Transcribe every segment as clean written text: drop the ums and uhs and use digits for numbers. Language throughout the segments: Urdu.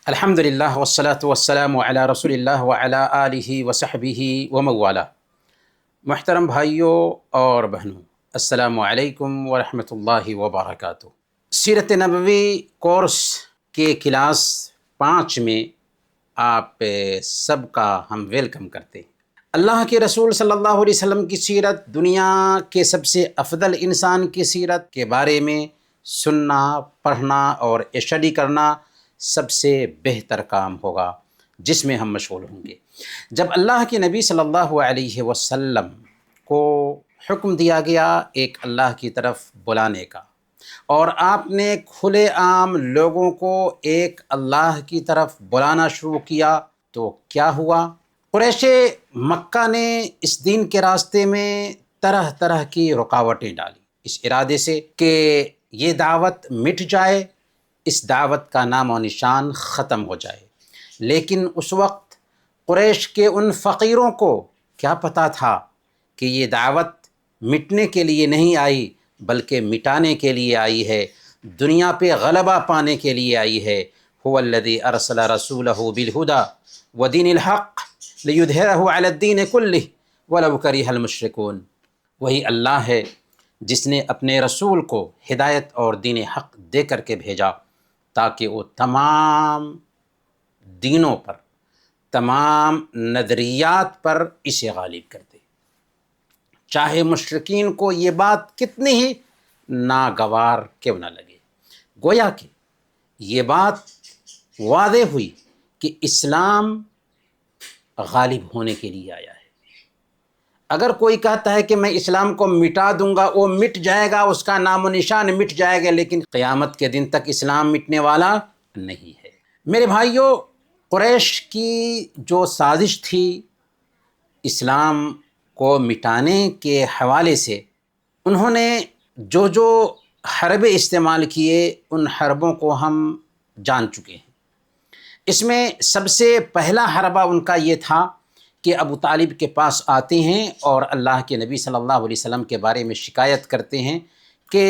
الحمدللہ والصلاة والسلام علی رسول اللہ وعلی آلہ وصحبہ ومن والہ۔ محترم بھائیوں اور بہنوں، السلام علیکم ورحمۃ اللہ وبرکاتہ۔ سیرت نبوی کورس کے کلاس 5 میں آپ سب کا ہم ویلکم کرتے ہیں۔ اللہ کے رسول صلی اللہ علیہ وسلم کی سیرت، دنیا کے سب سے افضل انسان کی سیرت کے بارے میں سننا، پڑھنا اور اسٹڈی کرنا سب سے بہتر کام ہوگا جس میں ہم مشغول ہوں گے۔ جب اللہ کے نبی صلی اللہ علیہ وسلم کو حکم دیا گیا ایک اللہ کی طرف بلانے کا، اور آپ نے کھلے عام لوگوں کو ایک اللہ کی طرف بلانا شروع کیا، تو کیا ہوا؟ قریش مکہ نے اس دین کے راستے میں طرح طرح کی رکاوٹیں ڈالی، اس ارادے سے کہ یہ دعوت مٹ جائے، اس دعوت کا نام و نشان ختم ہو جائے۔ لیکن اس وقت قریش کے ان فقیروں کو کیا پتہ تھا کہ یہ دعوت مٹنے کے لیے نہیں آئی، بلکہ مٹانے کے لیے آئی ہے، دنیا پہ غلبہ پانے کے لیے آئی ہے۔ هو الذی ارسل رسولہ بالہدی ودین الحق لیظہرہ علی الدین کلہ ولو کرہ المشرکون۔ وہی اللہ ہے جس نے اپنے رسول کو ہدایت اور دین حق دے کر کے بھیجا تاکہ وہ تمام دینوں پر، تمام نظریات پر اسے غالب کر دے، چاہے مشرکین کو یہ بات کتنی ہی ناگوار کیوں نہ لگے۔ گویا کہ یہ بات واضح ہوئی کہ اسلام غالب ہونے کے لیے آیا ہے۔ اگر کوئی کہتا ہے کہ میں اسلام کو مٹا دوں گا، وہ مٹ جائے گا، اس کا نام و نشان مٹ جائے گا، لیکن قیامت کے دن تک اسلام مٹنے والا نہیں ہے۔ میرے بھائیوں، قریش کی جو سازش تھی اسلام کو مٹانے کے حوالے سے، انہوں نے جو حربے استعمال کیے، ان حربوں کو ہم جان چکے ہیں۔ اس میں سب سے پہلا حربہ ان کا یہ تھا کہ ابو طالب کے پاس آتے ہیں اور اللہ کے نبی صلی اللہ علیہ وسلم کے بارے میں شکایت کرتے ہیں کہ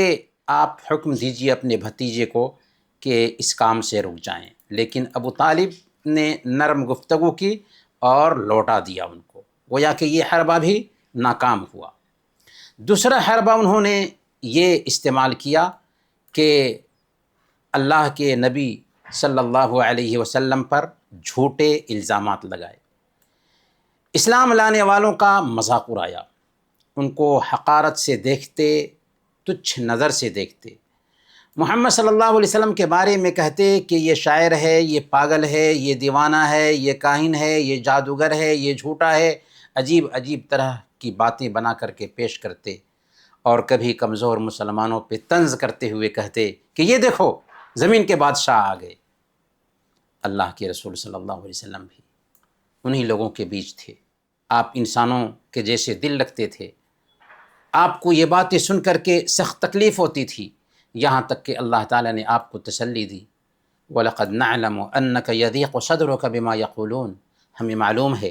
آپ حکم دیجئے اپنے بھتیجے کو کہ اس کام سے رک جائیں، لیکن ابو طالب نے نرم گفتگو کی اور لوٹا دیا ان کو، گویا کہ یہ حربہ بھی ناکام ہوا۔ دوسرا حربہ انہوں نے یہ استعمال کیا کہ اللہ کے نبی صلی اللہ علیہ وسلم پر جھوٹے الزامات لگائے، اسلام لانے والوں کا مذاق اڑایا، ان کو حقارت سے دیکھتے، تچھ نظر سے دیکھتے، محمد صلی اللہ علیہ وسلم کے بارے میں کہتے کہ یہ شاعر ہے، یہ پاگل ہے، یہ دیوانہ ہے، یہ کاہن ہے، یہ جادوگر ہے، یہ جھوٹا ہے، عجیب عجیب طرح کی باتیں بنا کر کے پیش کرتے، اور کبھی کمزور مسلمانوں پہ طنز کرتے ہوئے کہتے کہ یہ دیکھو زمین کے بادشاہ آ گئے۔ اللہ کے رسول صلی اللہ علیہ وسلم بھی انہی لوگوں کے بیچ تھے، آپ انسانوں کے جیسے دل رکھتے تھے، آپ کو یہ باتیں سن کر کے سخت تکلیف ہوتی تھی، یہاں تک کہ اللہ تعالیٰ نے آپ کو تسلی دی، وَلَقَدْ نَعْلَمُ أَنَّكَ يَضِيقُ صَدْرُكَ بِمَا يَقُولُونَ۔ ہمیں معلوم ہے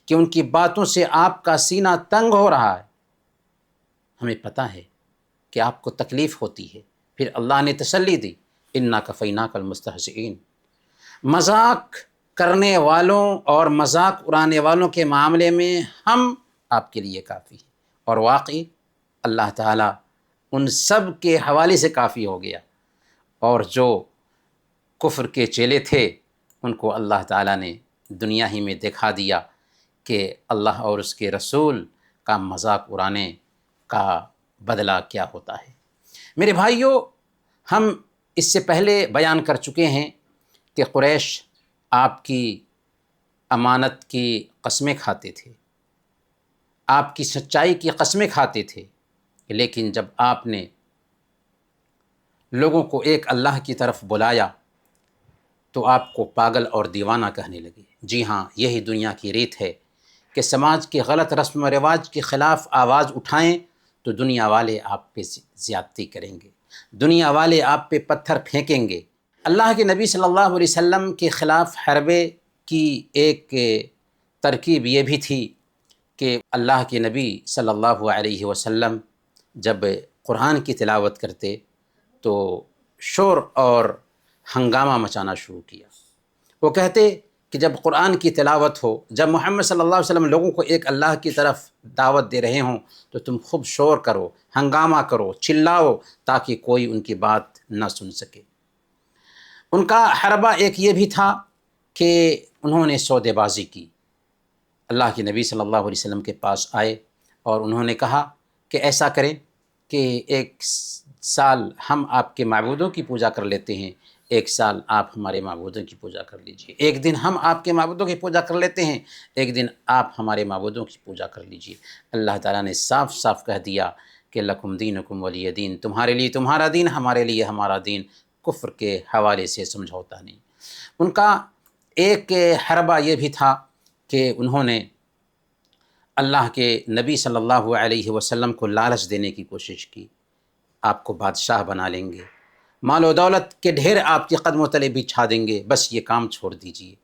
کہ ان کی باتوں سے آپ کا سینہ تنگ ہو رہا ہے، ہمیں پتہ ہے کہ آپ کو تکلیف ہوتی ہے، پھر اللہ نے تسلی دی، إِنَّا كَفَيْنَاكَ الْمُسْتَهْزِئِينَ۔ مذاق کرنے والوں اور مذاق اڑانے والوں کے معاملے میں ہم آپ کے لیے کافی ہیں، اور واقعی اللہ تعالیٰ ان سب کے حوالے سے کافی ہو گیا، اور جو کفر کے چیلے تھے ان کو اللہ تعالیٰ نے دنیا ہی میں دکھا دیا کہ اللہ اور اس کے رسول کا مذاق اڑانے کا بدلہ کیا ہوتا ہے۔ میرے بھائیوں، ہم اس سے پہلے بیان کر چکے ہیں کہ قریش آپ کی امانت کی قسمیں کھاتے تھے، آپ کی سچائی کی قسمیں کھاتے تھے، لیکن جب آپ نے لوگوں کو ایک اللہ کی طرف بلایا تو آپ کو پاگل اور دیوانہ کہنے لگے۔ جی ہاں، یہی دنیا کی ریت ہے کہ سماج کے غلط رسم و رواج کے خلاف آواز اٹھائیں تو دنیا والے آپ پہ زیادتی کریں گے، دنیا والے آپ پہ پتھر پھینکیں گے۔ اللہ کے نبی صلی اللہ علیہ وسلم کے خلاف حربے کی ایک ترکیب یہ بھی تھی کہ اللہ کے نبی صلی اللہ علیہ وسلم جب قرآن کی تلاوت کرتے تو شور اور ہنگامہ مچانا شروع کیا، وہ کہتے کہ جب قرآن کی تلاوت ہو، جب محمد صلی اللہ علیہ وسلم لوگوں کو ایک اللہ کی طرف دعوت دے رہے ہوں تو تم خوب شور کرو، ہنگامہ کرو، چلاؤ، تاکہ کوئی ان کی بات نہ سن سکے۔ ان کا حربہ ایک یہ بھی تھا کہ انہوں نے سودے بازی کی۔ اللہ کے نبی صلی اللہ علیہ وسلم کے پاس آئے اور انہوں نے کہا کہ ایسا کریں کہ ایک سال ہم آپ کے معبودوں کی پوجا کر لیتے ہیں، ایک سال آپ ہمارے معبودوں کی پوجا کر لیجئے، ایک دن ہم آپ کے معبودوں کی پوجا کر لیتے ہیں، ایک دن آپ ہمارے معبودوں کی پوجا کر لیجئے۔ اللہ تعالیٰ نے صاف صاف کہہ دیا کہ لکم دینکم ولی دین، تمہارے لیے تمہارا دین، ہمارے لیے ہمارا دین، کفر کے حوالے سے سمجھوتا نہیں۔ ان کا ایک حربہ یہ بھی تھا کہ انہوں نے اللہ کے نبی صلی اللہ علیہ وسلم کو لالچ دینے کی کوشش کی، آپ کو بادشاہ بنا لیں گے، مال و دولت کے ڈھیر آپ کے قدموں تلے بچھا دیں گے، بس یہ کام چھوڑ دیجئے۔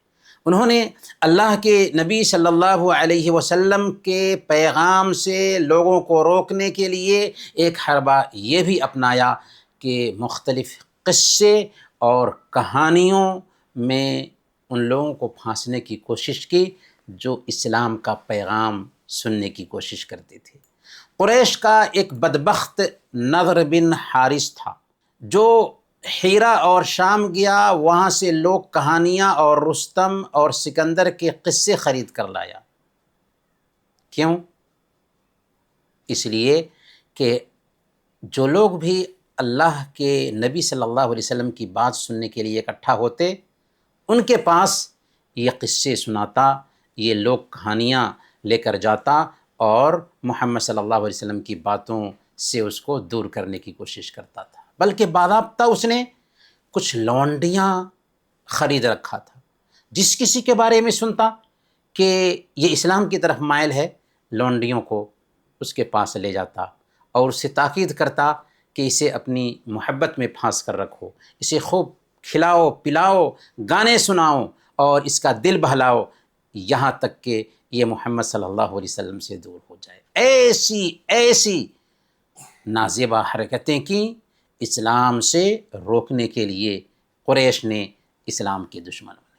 انہوں نے اللہ کے نبی صلی اللہ علیہ وسلم کے پیغام سے لوگوں کو روکنے کے لیے ایک حربہ یہ بھی اپنایا کہ مختلف قصے اور کہانیوں میں ان لوگوں کو پھانسنے کی کوشش کی جو اسلام کا پیغام سننے کی کوشش کرتے تھے۔ قریش کا ایک بدبخت نضر بن حارث تھا جو حیرہ اور شام گیا، وہاں سے لوگ کہانیاں اور رستم اور سکندر کے قصے خرید کر لایا۔ کیوں؟ اس لیے کہ جو لوگ بھی اللہ کے نبی صلی اللہ علیہ وسلم کی بات سننے کے لیے اکٹھا ہوتے، ان کے پاس یہ قصے سناتا، یہ لوگ کہانیاں لے کر جاتا اور محمد صلی اللہ علیہ وسلم کی باتوں سے اس کو دور کرنے کی کوشش کرتا تھا۔ بلکہ باضابطہ اس نے کچھ لونڈیاں خرید رکھا تھا، جس کسی کے بارے میں سنتا کہ یہ اسلام کی طرف مائل ہے، لونڈیوں کو اس کے پاس لے جاتا اور اس سے تاکید کرتا کہ اسے اپنی محبت میں پھانس کر رکھو، اسے خوب کھلاؤ پلاؤ، گانے سناؤ اور اس کا دل بہلاؤ، یہاں تک کہ یہ محمد صلی اللہ علیہ وسلم سے دور ہو جائے۔ ایسی نازیبا حرکتیں کی اسلام سے روکنے کے لیے قریش نے، اسلام کے دشمنوں نے۔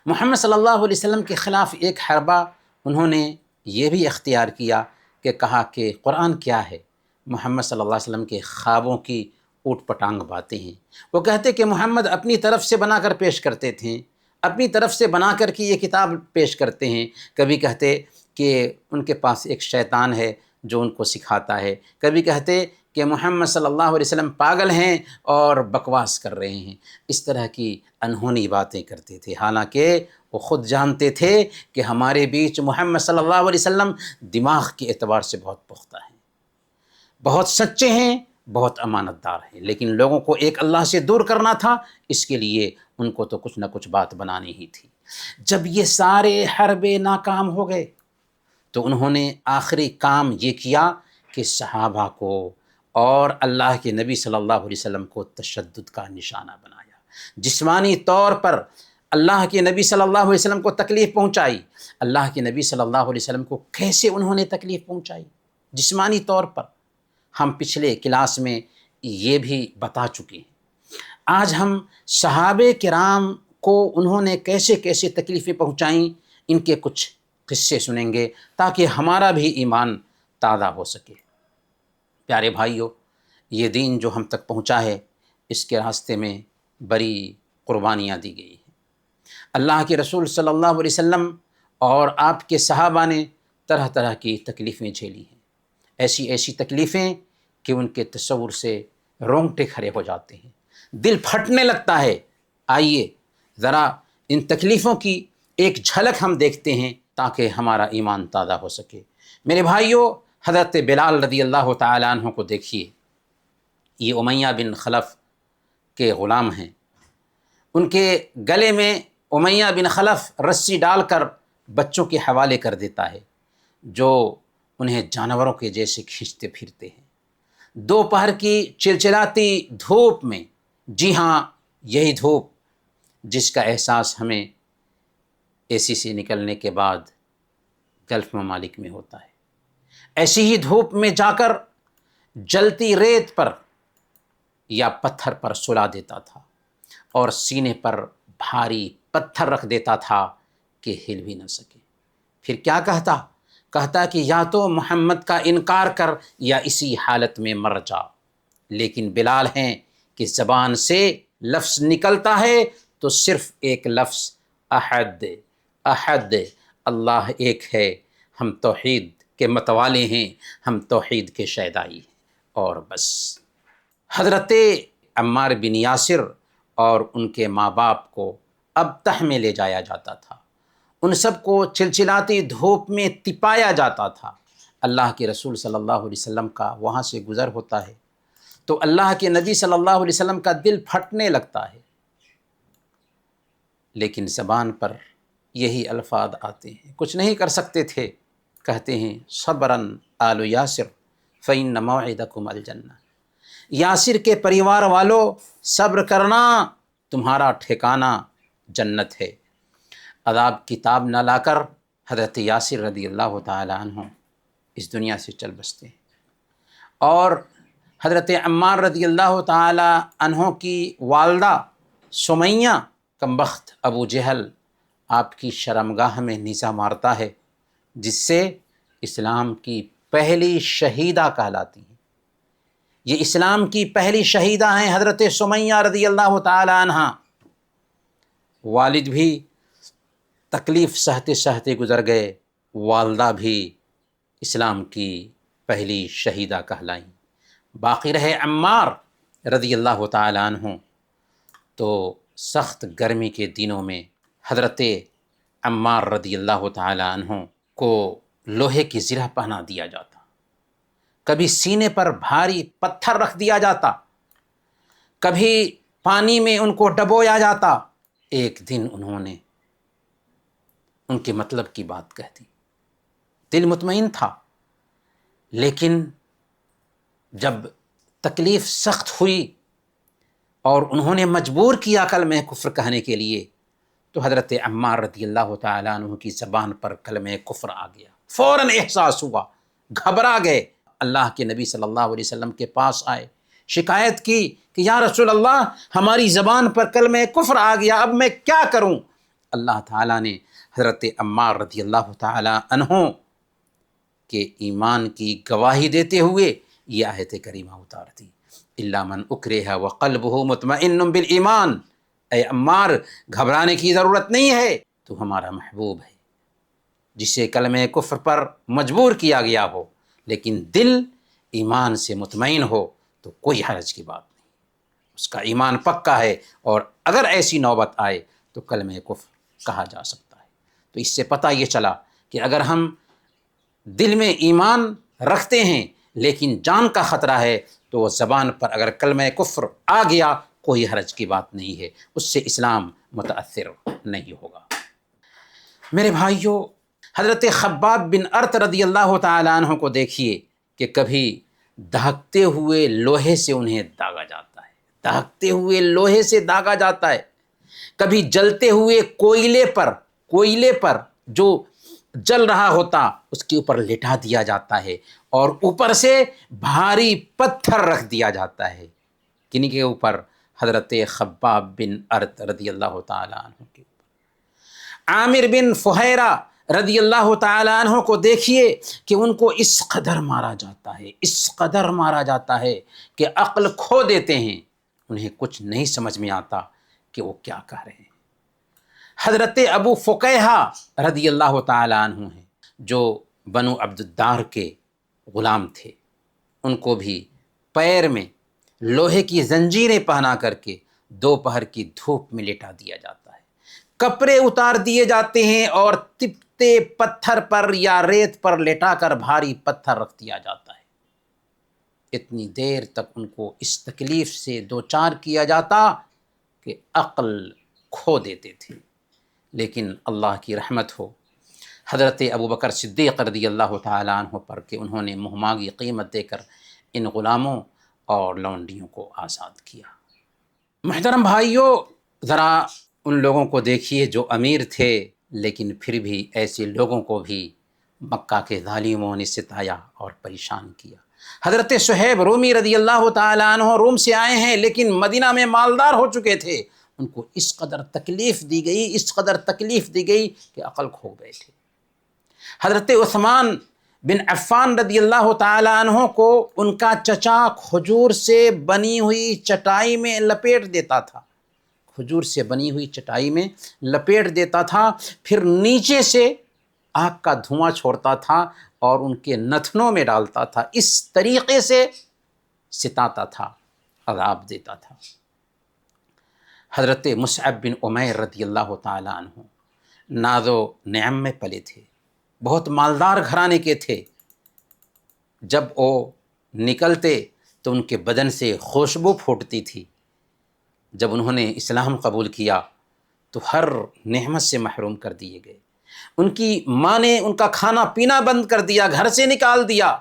محمد صلی اللہ علیہ وسلم کے خلاف ایک حربہ انہوں نے یہ بھی اختیار کیا کہ کہا کہ قرآن کیا ہے؟ محمد صلی اللہ علیہ وسلم کے خوابوں کی اوٹ پٹانگ باتیں ہیں۔ وہ کہتے کہ محمد اپنی طرف سے بنا کر پیش کرتے تھے، اپنی طرف سے بنا کر کے یہ کتاب پیش کرتے ہیں۔ کبھی کہتے کہ ان کے پاس ایک شیطان ہے جو ان کو سکھاتا ہے، کبھی کہتے کہ محمد صلی اللہ علیہ وسلم پاگل ہیں اور بکواس کر رہے ہیں۔ اس طرح کی انہونی باتیں کرتے تھے، حالانکہ وہ خود جانتے تھے کہ ہمارے بیچ محمد صلی اللہ علیہ وسلم دماغ کے اعتبار سے بہت پختہ ہیں، بہت سچے ہیں، بہت امانت دار ہیں، لیکن لوگوں کو ایک اللہ سے دور کرنا تھا، اس کے لیے ان کو تو کچھ نہ کچھ بات بنانی ہی تھی۔ جب یہ سارے حربے ناکام ہو گئے تو انہوں نے آخری کام یہ کیا کہ صحابہ کو اور اللہ کے نبی صلی اللہ علیہ وسلم کو تشدد کا نشانہ بنایا، جسمانی طور پر اللہ کے نبی صلی اللہ علیہ وسلم کو تکلیف پہنچائی۔ اللہ کے نبی صلی اللہ علیہ وسلم کو کیسے انہوں نے تکلیف پہنچائی جسمانی طور پر، ہم پچھلے کلاس میں یہ بھی بتا چکے ہیں۔ آج ہم صحابہ کرام کو انہوں نے کیسے کیسے تکلیفیں پہنچائیں، ان کے کچھ قصے سنیں گے تاکہ ہمارا بھی ایمان تازہ ہو سکے۔ پیارے بھائیو، یہ دین جو ہم تک پہنچا ہے، اس کے راستے میں بڑی قربانیاں دی گئی ہیں۔ اللہ کے رسول صلی اللہ علیہ وسلم اور آپ کے صحابہ نے طرح طرح کی تکلیفیں جھیلی ہیں، ایسی تکلیفیں کہ ان کے تصور سے رونگٹے کھڑے ہو جاتے ہیں، دل پھٹنے لگتا ہے۔ آئیے ذرا ان تکلیفوں کی ایک جھلک ہم دیکھتے ہیں تاکہ ہمارا ایمان تازہ ہو سکے۔ میرے بھائیو، حضرت بلال رضی اللہ تعالیٰ عنہ کو دیکھیے، یہ امیہ بن خلف کے غلام ہیں۔ ان کے گلے میں امیہ بن خلف رسی ڈال کر بچوں کے حوالے کر دیتا ہے جو انہیں جانوروں کے جیسے کھینچتے پھرتے ہیں۔ دوپہر کی چلچلاتی دھوپ میں، جی ہاں یہی دھوپ جس کا احساس ہمیں اے سی سے نکلنے کے بعد گلف ممالک میں ہوتا ہے، ایسی ہی دھوپ میں جا کر جلتی ریت پر یا پتھر پر سلا دیتا تھا اور سینے پر بھاری پتھر رکھ دیتا تھا کہ ہل بھی نہ سکے۔ پھر کیا کہتا کہ یا تو محمد کا انکار کر یا اسی حالت میں مر جا۔ لیکن بلال ہیں کہ زبان سے لفظ نکلتا ہے تو صرف ایک لفظ احد، احد، اللہ ایک ہے، ہم توحید کے متوالے ہیں، ہم توحید کے شیدائی ہیں، اور بس۔ حضرت عمار بن یاسر اور ان کے ماں باپ کو ابتح میں لے جایا جاتا تھا، ان سب کو چلچلاتی دھوپ میں تپایا جاتا تھا۔ اللہ کے رسول صلی اللہ علیہ وسلم کا وہاں سے گزر ہوتا ہے تو اللہ کے نبی صلی اللہ علیہ وسلم کا دل پھٹنے لگتا ہے، لیکن زبان پر یہی الفاظ آتے ہیں، کچھ نہیں کر سکتے تھے، کہتے ہیں صبراً آل یاسر فإن موعدکم الجنہ، یاسر کے پریوار والوں صبر کرنا، تمہارا ٹھکانہ جنت ہے۔ عذاب کتاب نہ لا کر حضرت یاسر رضی اللہ تعالی عنہ اس دنیا سے چل بستے ہیں، اور حضرت عمار رضی اللہ تعالی عنہ کی والدہ سمیہ، کمبخت ابو جہل آپ کی شرمگاہ میں نیزہ مارتا ہے، جس سے اسلام کی پہلی شہیدہ کہلاتی ہیں۔ یہ اسلام کی پہلی شہیدہ ہیں حضرت سمیہ رضی اللہ تعالی عنہ۔ والد بھی تکلیف سہتے سہتے گزر گئے، والدہ بھی اسلام کی پہلی شہیدہ کہلائیں۔ باقی رہے عمار رضی اللہ تعالی عنہ، تو سخت گرمی کے دنوں میں حضرت عمار رضی اللہ تعالی عنہ کو لوہے کی زرہ پہنا دیا جاتا، کبھی سینے پر بھاری پتھر رکھ دیا جاتا، کبھی پانی میں ان کو ڈبویا جاتا۔ ایک دن انہوں نے ان کے مطلب کی بات کہہ دی، دل مطمئن تھا، لیکن جب تکلیف سخت ہوئی اور انہوں نے مجبور کیا کلمہ کفر کہنے کے لیے، تو حضرت عمار رضی اللہ تعالیٰ عنہ کی زبان پر کلمہ کفر آ گیا، فوراً احساس ہوا، گھبرا گئے، اللہ کے نبی صلی اللہ علیہ وسلم کے پاس آئے، شکایت کی کہ یا رسول اللہ، ہماری زبان پر کلمہ کفر آ گیا، اب میں کیا کروں؟ اللہ تعالیٰ نے حضرت عمار رضی اللہ تعالیٰ عنہ کے ایمان کی گواہی دیتے ہوئے یہ آیت کریمہ اتار دی، الا من اکرہ وقلبہ مطمئن بالایمان۔ اے عمار، گھبرانے کی ضرورت نہیں ہے، تو ہمارا محبوب ہے جسے کلمہ کفر پر مجبور کیا گیا ہو، لیکن دل ایمان سے مطمئن ہو تو کوئی حرج کی بات نہیں، اس کا ایمان پکا ہے، اور اگر ایسی نوبت آئے تو کلمہ کفر کہا جا سکتا ہے۔ تو اس سے پتہ یہ چلا کہ اگر ہم دل میں ایمان رکھتے ہیں لیکن جان کا خطرہ ہے، تو وہ زبان پر اگر کلمہ کفر آ گیا کوئی حرج کی بات نہیں ہے، اس سے اسلام متاثر نہیں ہوگا۔ میرے بھائیوں، حضرت خباب بن ارت رضی اللہ تعالیٰ عنہ کو دیکھیے کہ کبھی دہکتے ہوئے لوہے سے انہیں داغا جاتا ہے، دہکتے ہوئے لوہے سے داغا جاتا ہے، کبھی جلتے ہوئے کوئلے پر جو جل رہا ہوتا اس کے اوپر لٹا دیا جاتا ہے، اور اوپر سے بھاری پتھر رکھ دیا جاتا ہے، کنی کے اوپر؟ حضرت خباب بن ارت رضی اللہ تعالیٰ عنہ کے اوپر۔ عامر بن فہیرہ رضی اللہ تعالیٰ عنہ کو دیکھیے کہ ان کو اس قدر مارا جاتا ہے، اس قدر مارا جاتا ہے کہ عقل کھو دیتے ہیں، انہیں کچھ نہیں سمجھ میں آتا کہ وہ کیا کہہ رہے ہیں۔ حضرت ابو فقیہہ رضی اللہ تعالیٰ عنہ ہیں، جو بنو عبد الدار کے غلام تھے، ان کو بھی پیر میں لوہے کی زنجیریں پہنا کر کے دوپہر کی دھوپ میں لٹا دیا جاتا ہے، کپڑے اتار دیے جاتے ہیں اور تپتے پتھر پر یا ریت پر لٹا کر بھاری پتھر رکھ دیا جاتا ہے۔ اتنی دیر تک ان کو اس تکلیف سے دوچار کیا جاتا کہ عقل کھو دیتے تھے، لیکن اللہ کی رحمت ہو حضرت ابوبکر صدیق رضی اللہ تعالیٰ عنہ پر کہ انہوں نے مہماگی قیمت دے کر ان غلاموں اور لونڈیوں کو آزاد کیا۔ محترم بھائیوں، ذرا ان لوگوں کو دیکھیے جو امیر تھے، لیکن پھر بھی ایسے لوگوں کو بھی مکہ کے ظالموں نے ستایا اور پریشان کیا۔ حضرت صہیب رومی رضی اللہ تعالیٰ عنہ روم سے آئے ہیں، لیکن مدینہ میں مالدار ہو چکے تھے، ان کو اس قدر تکلیف دی گئی کہ عقل کھو گئے تھے۔ حضرت عثمان بن عفان رضی اللہ تعالیٰ عنہ کو ان کا چچا کھجور سے بنی ہوئی چٹائی میں لپیٹ دیتا تھا، پھر نیچے سے آگ کا دھواں چھوڑتا تھا اور ان کے نتنوں میں ڈالتا تھا، اس طریقے سے ستاتا تھا، عذاب دیتا تھا۔ حضرت مصعب بن عمیر رضی اللہ تعالیٰ عنہ ناز و نعم میں پلے تھے، بہت مالدار گھرانے کے تھے۔ جب وہ نکلتے تو ان کے بدن سے خوشبو پھوٹتی تھی۔ جب انہوں نے اسلام قبول کیا تو ہر نعمت سے محروم کر دیے گئے۔ ان کی ماں نے ان کا کھانا پینا بند کر دیا، گھر سے نکال دیا،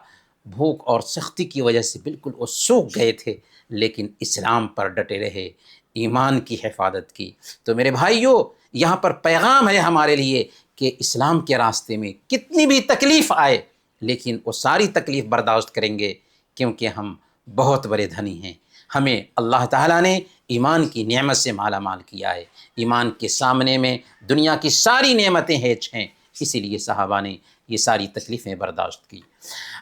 بھوک اور سختی کی وجہ سے بالکل وہ سوکھ گئے تھے، لیکن اسلام پر ڈٹے رہے، ایمان کی حفاظت کی۔ تو میرے بھائیوں، یہاں پر پیغام ہے ہمارے لیے کہ اسلام کے راستے میں کتنی بھی تکلیف آئے لیکن وہ ساری تکلیف برداشت کریں گے، کیونکہ ہم بہت بڑے دھنی ہیں۔ ہمیں اللہ تعالیٰ نے ایمان کی نعمت سے مالا مال کیا ہے، ایمان کے سامنے میں دنیا کی ساری نعمتیں ہیچ ہیں، اسی لیے صحابہ نے یہ ساری تکلیفیں برداشت کی۔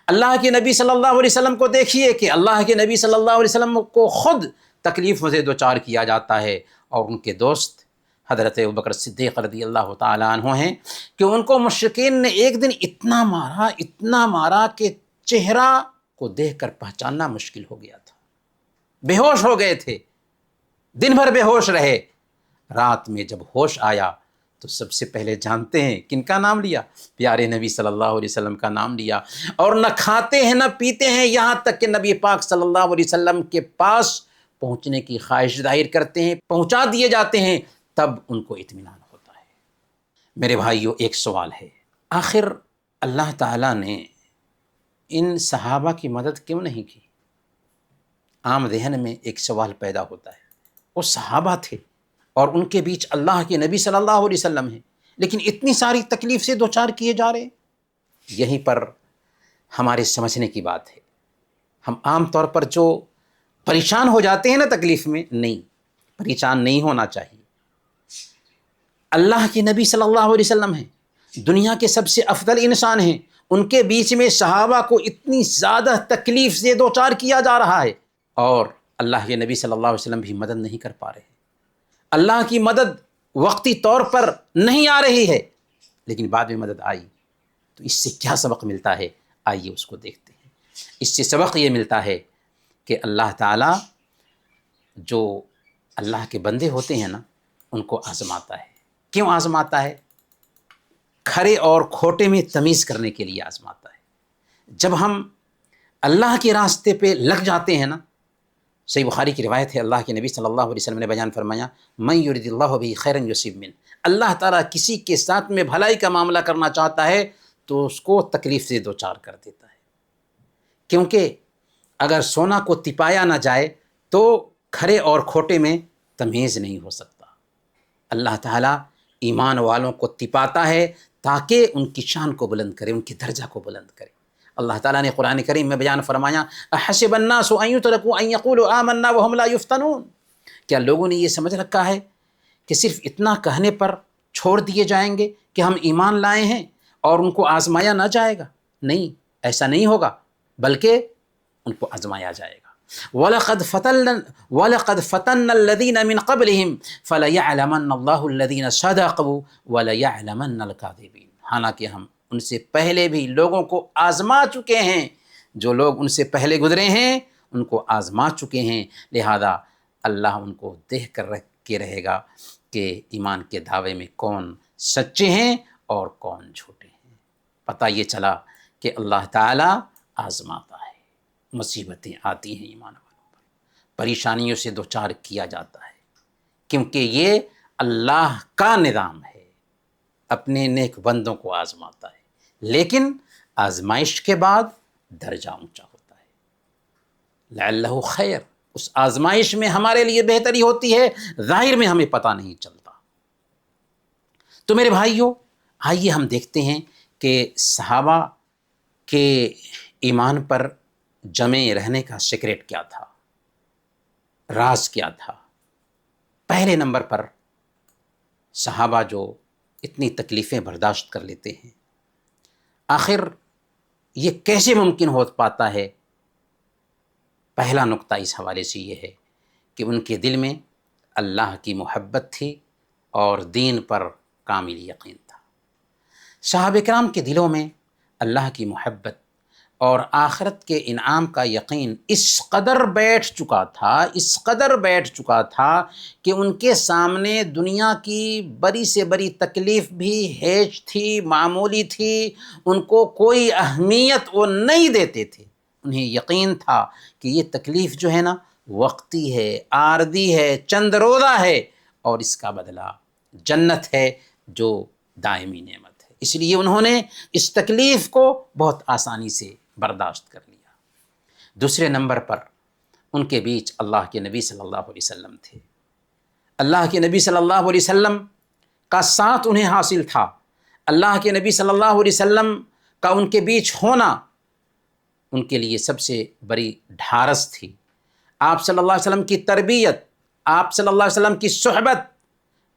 اللہ کے نبی صلی اللہ علیہ وسلم کو دیکھیے کہ اللہ کے نبی صلی اللہ علیہ وسلم کو خود تکلیفوں سے دوچار کیا جاتا ہے، اور ان کے دوست حضرت ابوبکر صدیق رضی اللہ تعالیٰ عنہ ہیں کہ ان کو مشرکین نے ایک دن اتنا مارا کہ چہرہ کو دیکھ کر پہچاننا مشکل ہو گیا تھا، بے ہوش ہو گئے تھے، دن بھر بے ہوش رہے۔ رات میں جب ہوش آیا تو سب سے پہلے جانتے ہیں کن کا نام لیا؟ پیارے نبی صلی اللہ علیہ وسلم کا نام لیا، اور نہ کھاتے ہیں نہ پیتے ہیں، یہاں تک کہ نبی پاک صلی اللہ علیہ وسلم کے پاس پہنچنے کی خواہش ظاہر کرتے ہیں، پہنچا دیے جاتے ہیں، تب ان کو اطمینان ہوتا ہے۔ میرے بھائیوں، ایک سوال ہے، آخر اللہ تعالیٰ نے ان صحابہ کی مدد کیوں نہیں کی؟ عام ذہن میں ایک سوال پیدا ہوتا ہے، وہ صحابہ تھے اور ان کے بیچ اللہ کے نبی صلی اللہ علیہ وسلم ہیں، لیکن اتنی ساری تکلیف سے دوچار کیے جا رہے ہیں۔ یہیں پر ہمارے سمجھنے کی بات ہے۔ ہم عام طور پر جو پریشان ہو جاتے ہیں نا تکلیف میں، نہیں، پریشان نہیں ہونا چاہیے۔ اللہ کے نبی صلی اللہ علیہ وسلم ہیں، دنیا کے سب سے افضل انسان ہیں، ان کے بیچ میں صحابہ کو اتنی زیادہ تکلیف سے دوچار کیا جا رہا ہے، اور اللہ کے نبی صلی اللہ علیہ وسلم بھی مدد نہیں کر پا رہے۔ اللہ کی مدد وقتی طور پر نہیں آ رہی ہے، لیکن بعد میں مدد آئی۔ تو اس سے کیا سبق ملتا ہے؟ آئیے اس کو دیکھتے ہیں۔ اس سے سبق یہ ملتا ہے کہ اللہ تعالیٰ جو اللہ کے بندے ہوتے ہیں نا، ان کو آزماتا ہے۔ کیوں آزماتا ہے؟ کھرے اور کھوٹے میں تمیز کرنے کے لیے آزماتا ہے۔ جب ہم اللہ کے راستے پہ لگ جاتے ہیں نا، صحیح بخاری کی روایت ہے، اللہ کے نبی صلی اللہ علیہ وسلم نے بیان فرمایا، من یرد اللہ بہ خیرا یصب منہ، اللہ تعالیٰ کسی کے ساتھ میں بھلائی کا معاملہ کرنا چاہتا ہے تو اس کو تکلیف سے دوچار کر دیتا ہے، کیونکہ اگر سونا کو تپایا نہ جائے تو کھرے اور کھوٹے میں تمیز نہیں ہو سکتا۔ اللہ تعالیٰ ایمان والوں کو تپاتا ہے تاکہ ان کی شان کو بلند کرے، ان کی درجہ کو بلند کرے۔ اللہ تعالیٰ نے قرآن کریم میں بیان فرمایا، احسب الناس ان یترکوا ان یقولوا آمنا وهم لا یفتنون، کیا لوگوں نے یہ سمجھ رکھا ہے کہ صرف اتنا کہنے پر چھوڑ دیے جائیں گے کہ ہم ایمان لائے ہیں اور ان کو آزمایا نہ جائے گا؟ نہیں، ایسا نہیں ہوگا، بلکہ ان کو آزمایا جائے گا۔ وَلَقَدْ فَتَنَّا الَّذِينَ مِنْ قَبْلِهِمْ فَلَيَعْلَمَنَّ اللَّهُ الَّذِينَ صَدَقُوا وَلَيَعْلَمَنَّ الْكَاذِبِينَ، حالانکہ ہم ان سے پہلے بھی لوگوں کو آزما چکے ہیں، جو لوگ ان سے پہلے گزرے ہیں ان کو آزما چکے ہیں، لہذا اللہ ان کو دیکھ کر رکھ کے رہے گا کہ ایمان کے دعوے میں کون سچے ہیں اور کون جھوٹے ہیں۔ پتہ یہ چلا کہ اللہ تعالیٰ آزماتا ہے، مصیبتیں آتی ہیں ایمان والوں پر، پریشانیوں سے دوچار کیا جاتا ہے، کیونکہ یہ اللہ کا نظام ہے، اپنے نیک بندوں کو آزماتا ہے، لیکن آزمائش کے بعد درجہ اونچا ہوتا ہے۔ لعلہ خیر، اس آزمائش میں ہمارے لیے بہتری ہوتی ہے، ظاہر میں ہمیں پتہ نہیں چلتا۔ تو میرے بھائیوں، آئیے ہم دیکھتے ہیں کہ صحابہ کے ایمان پر جمے رہنے کا سیکریٹ کیا تھا، راز کیا تھا۔ پہلے نمبر پر صحابہ جو اتنی تکلیفیں برداشت کر لیتے ہیں، آخر یہ کیسے ممکن ہو پاتا ہے؟ پہلا نقطہ اس حوالے سے یہ ہے کہ ان کے دل میں اللہ کی محبت تھی اور دین پر کامل یقین تھا۔ صحابہ کرام کے دلوں میں اللہ کی محبت اور آخرت کے انعام کا یقین اس قدر بیٹھ چکا تھا کہ ان کے سامنے دنیا کی بڑی سے بڑی تکلیف بھی ہیچ تھی، معمولی تھی، ان کو کوئی اہمیت وہ نہیں دیتے تھے۔ انہیں یقین تھا کہ یہ تکلیف جو ہے نا وقتی ہے، عارضی ہے، چند روزہ ہے، اور اس کا بدلہ جنت ہے جو دائمی نعمت ہے۔ اس لیے انہوں نے اس تکلیف کو بہت آسانی سے برداشت کر لیا۔ دوسرے نمبر پر ان کے بیچ اللہ کے نبی صلی اللہ علیہ وسلم تھے۔ اللہ کے نبی صلی اللہ علیہ وسلم کا ساتھ انہیں حاصل تھا۔ اللہ کے نبی صلی اللہ علیہ وسلم کا ان کے بیچ ہونا ان کے لیے سب سے بڑی ڈھارس تھی۔ آپ صلی اللہ علیہ وسلم کی تربیت، آپ صلی اللہ علیہ وسلم کی صحبت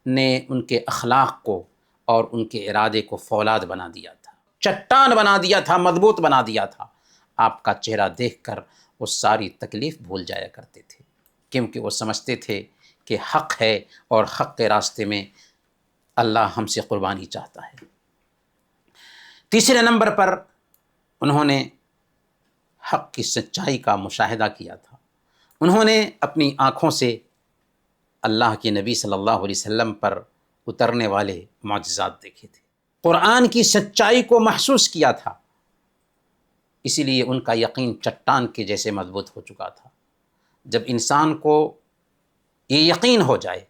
نے ان کے اخلاق کو اور ان کے ارادے کو فولاد بنا دیا تھا، چٹان بنا دیا تھا، مضبوط بنا دیا تھا۔ آپ کا چہرہ دیکھ کر وہ ساری تکلیف بھول جایا کرتے تھے، کیونکہ وہ سمجھتے تھے کہ حق ہے اور حق کے راستے میں اللہ ہم سے قربانی چاہتا ہے۔ تیسرے نمبر پر انہوں نے حق کی سچائی کا مشاہدہ کیا تھا۔ انہوں نے اپنی آنکھوں سے اللہ کے نبی صلی اللہ علیہ وسلم پر اترنے والے معجزات دیکھے تھے، قرآن کی سچائی کو محسوس کیا تھا، اسی لیے ان کا یقین چٹان کے جیسے مضبوط ہو چکا تھا۔ جب انسان کو یہ یقین ہو جائے،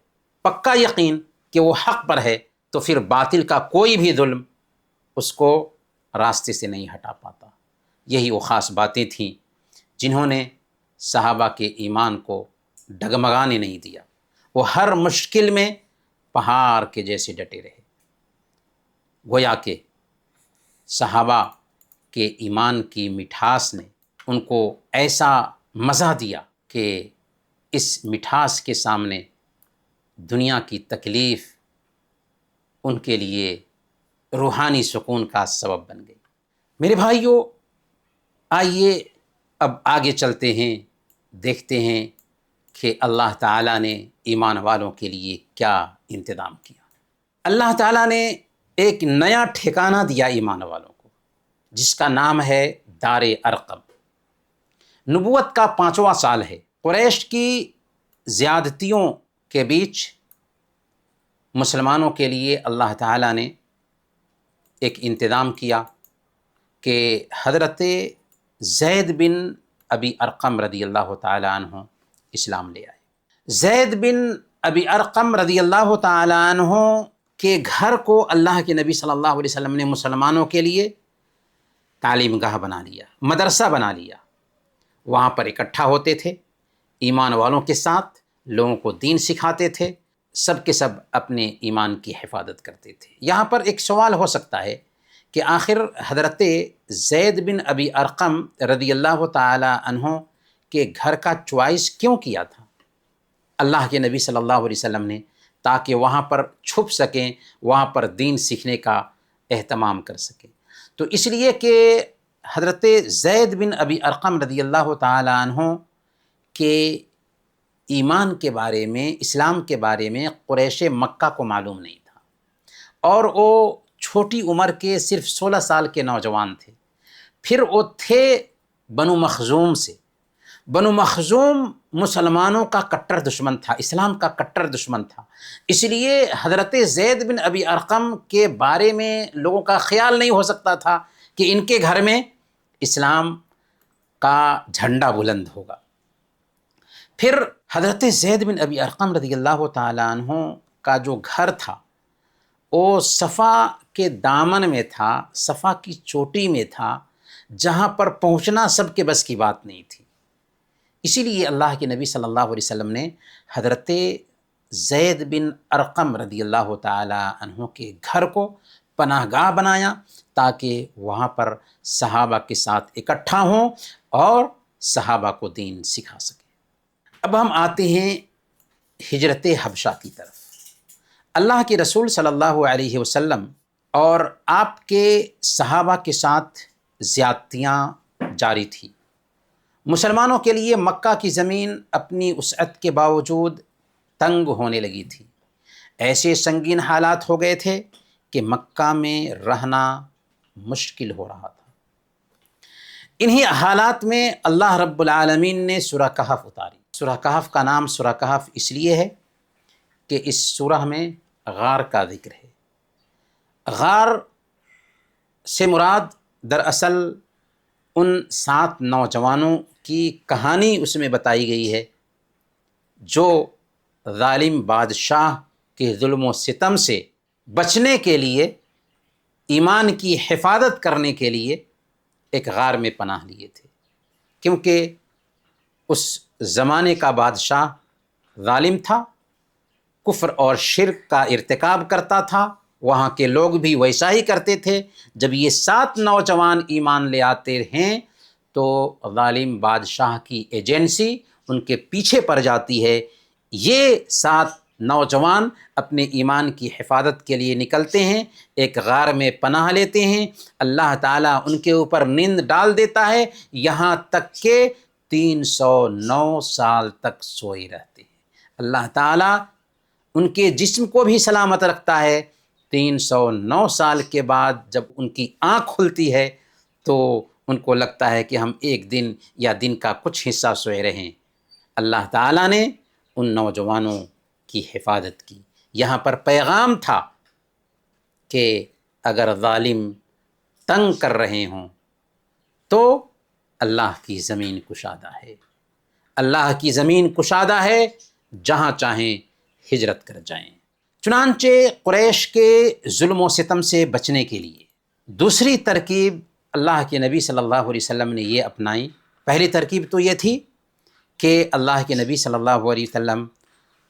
پکا یقین کہ وہ حق پر ہے، تو پھر باطل کا کوئی بھی ظلم اس کو راستے سے نہیں ہٹا پاتا۔ یہی وہ خاص باتیں تھیں جنہوں نے صحابہ کے ایمان کو ڈگمگانے نہیں دیا۔ وہ ہر مشکل میں پہاڑ کے جیسے ڈٹے رہے۔ گویا کہ صحابہ کے ایمان کی مٹھاس نے ان کو ایسا مزہ دیا کہ اس مٹھاس کے سامنے دنیا کی تکلیف ان کے لیے روحانی سکون کا سبب بن گئی۔ میرے بھائیوں، آئیے اب آگے چلتے ہیں، دیکھتے ہیں کہ اللہ تعالیٰ نے ایمان والوں کے لیے کیا انتظام کیا۔ اللہ تعالیٰ نے ایک نیا ٹھکانہ دیا ایمان والوں کو، جس کا نام ہے دار ارقم۔ نبوت کا 5واں سال ہے۔ قریش کی زیادتیوں کے بیچ مسلمانوں کے لیے اللہ تعالیٰ نے ایک انتظام کیا کہ حضرت زید بن ابی ارقم رضی اللہ تعالیٰ عنہ اسلام لے آئے۔ زید بن ابی ارقم رضی اللہ تعالیٰ عنہ کے گھر کو اللہ کے نبی صلی اللہ علیہ وسلم نے مسلمانوں کے لیے تعلیم گاہ بنا لیا، مدرسہ بنا لیا۔ وہاں پر اکٹھا ہوتے تھے، ایمان والوں کے ساتھ لوگوں کو دین سکھاتے تھے، سب کے سب اپنے ایمان کی حفاظت کرتے تھے۔ یہاں پر ایک سوال ہو سکتا ہے کہ آخر حضرت زید بن ابی ارقم رضی اللہ تعالی عنہ کے گھر کا چوائس کیوں کیا تھا اللہ کے نبی صلی اللہ علیہ وسلم نے؟ تاکہ وہاں پر چھپ سکیں، وہاں پر دین سیکھنے کا اہتمام کر سکیں۔ تو اس لیے کہ حضرت زید بن ابی ارقم رضی اللہ تعالی عنہ کے ایمان کے بارے میں، اسلام کے بارے میں قریش مکہ کو معلوم نہیں تھا، اور وہ چھوٹی عمر کے صرف 16 سال کے نوجوان تھے۔ پھر وہ تھے بنو مخزوم سے۔ بنو مخزوم مسلمانوں کا کٹر دشمن تھا، اسلام کا کٹر دشمن تھا۔ اس لیے حضرت زید بن ابی ارقم کے بارے میں لوگوں کا خیال نہیں ہو سکتا تھا کہ ان کے گھر میں اسلام کا جھنڈا بلند ہوگا۔ پھر حضرت زید بن ابی ارقم رضی اللہ تعالیٰ عنہ کا جو گھر تھا وہ صفا کے دامن میں تھا، صفا کی چوٹی میں تھا، جہاں پر پہنچنا سب کے بس کی بات نہیں تھی۔ اسی لیے اللہ کے نبی صلی اللہ علیہ وسلم نے حضرت زید بن ارقم رضی اللہ تعالی عنہ کے گھر کو پناہ گاہ بنایا تاکہ وہاں پر صحابہ کے ساتھ اکٹھا ہوں اور صحابہ کو دین سکھا سکیں۔ اب ہم آتے ہیں ہجرت حبشہ کی طرف۔ اللہ کے رسول صلی اللہ علیہ وسلم اور آپ کے صحابہ کے ساتھ زیادتیاں جاری تھیں۔ مسلمانوں کے لیے مکہ کی زمین اپنی وسعت کے باوجود تنگ ہونے لگی تھی۔ ایسے سنگین حالات ہو گئے تھے کہ مکہ میں رہنا مشکل ہو رہا تھا۔ انہی حالات میں اللہ رب العالمین نے سورہ کہف اتاری۔ سورہ کہف کا نام سورہ کہف اس لیے ہے کہ اس سورہ میں غار کا ذکر ہے۔ غار سے مراد دراصل ان 7 نوجوانوں کی کہانی اس میں بتائی گئی ہے جو ظالم بادشاہ کے ظلم و ستم سے بچنے کے لیے، ایمان کی حفاظت کرنے کے لیے ایک غار میں پناہ لیے تھے، کیونکہ اس زمانے کا بادشاہ ظالم تھا، کفر اور شرک کا ارتکاب کرتا تھا، وہاں کے لوگ بھی ویسا ہی کرتے تھے۔ جب یہ 7 نوجوان ایمان لے آتے ہیں تو ظالم بادشاہ کی ایجنسی ان کے پیچھے پڑ جاتی ہے۔ یہ 7 نوجوان اپنے ایمان کی حفاظت کے لیے نکلتے ہیں، ایک غار میں پناہ لیتے ہیں، اللہ تعالیٰ ان کے اوپر نیند ڈال دیتا ہے، یہاں تک کہ 309 سال تک سوئے رہتے ہیں۔ اللہ تعالیٰ ان کے جسم کو بھی سلامت رکھتا ہے۔ 309 سال کے بعد جب ان کی آنکھ کھلتی ہے تو ان کو لگتا ہے کہ ہم ایک دن یا دن کا کچھ حصہ سوئے رہیں۔ اللہ تعالیٰ نے ان نوجوانوں کی حفاظت کی۔ یہاں پر پیغام تھا کہ اگر ظالم تنگ کر رہے ہوں تو اللہ کی زمین کشادہ ہے، اللہ کی زمین کشادہ ہے، جہاں چاہیں ہجرت کر جائیں۔ چنانچہ قریش کے ظلم و ستم سے بچنے کے لیے دوسری ترکیب اللہ کے نبی صلی اللہ علیہ وسلم نے یہ اپنائی۔ پہلی ترکیب تو یہ تھی کہ اللہ کے نبی صلی اللہ علیہ وسلم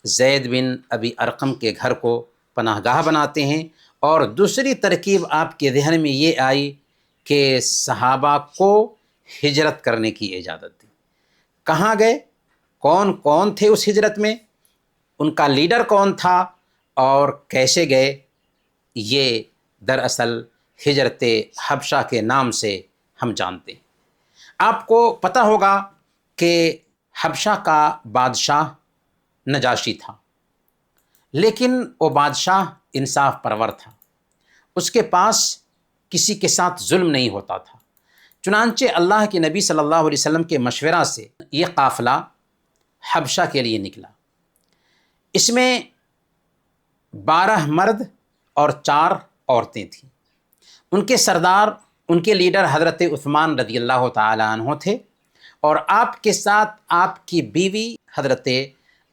زید بن ابی ارقم کے گھر کو پناہ گاہ بناتے ہیں، اور دوسری ترکیب آپ کے ذہن میں یہ آئی کہ صحابہ کو ہجرت کرنے کی اجازت دی۔ کہاں گئے؟ کون کون تھے اس ہجرت میں؟ ان کا لیڈر کون تھا اور کیسے گئے؟ یہ دراصل ہجرت حبشہ کے نام سے ہم جانتے ہیں۔ آپ کو پتہ ہوگا کہ حبشہ کا بادشاہ نجاشی تھا، لیکن وہ بادشاہ انصاف پرور تھا، اس کے پاس کسی کے ساتھ ظلم نہیں ہوتا تھا۔ چنانچہ اللہ کے نبی صلی اللہ علیہ وسلم کے مشورہ سے یہ قافلہ حبشہ کے لیے نکلا۔ اس میں 12 مرد اور 4 عورتیں تھیں۔ ان کے سردار، ان کے لیڈر حضرت عثمان رضی اللہ تعالیٰ عنہ تھے، اور آپ کے ساتھ آپ کی بیوی حضرت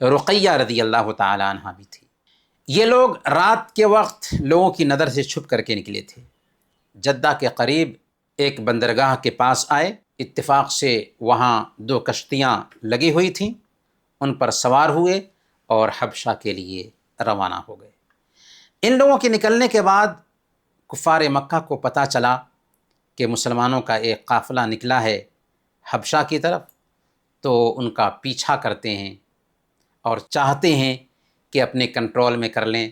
رقیہ رضی اللہ تعالیٰ عنہ بھی تھی۔ یہ لوگ رات کے وقت لوگوں کی نظر سے چھپ کر کے نکلے تھے۔ جدہ کے قریب ایک بندرگاہ کے پاس آئے، اتفاق سے وہاں 2 کشتیاں لگی ہوئی تھیں، ان پر سوار ہوئے اور حبشہ کے لیے روانہ ہو گئے۔ ان لوگوں کے نکلنے کے بعد کفار مکہ کو پتہ چلا کہ مسلمانوں کا ایک قافلہ نکلا ہے حبشہ کی طرف، تو ان کا پیچھا کرتے ہیں اور چاہتے ہیں کہ اپنے کنٹرول میں کر لیں،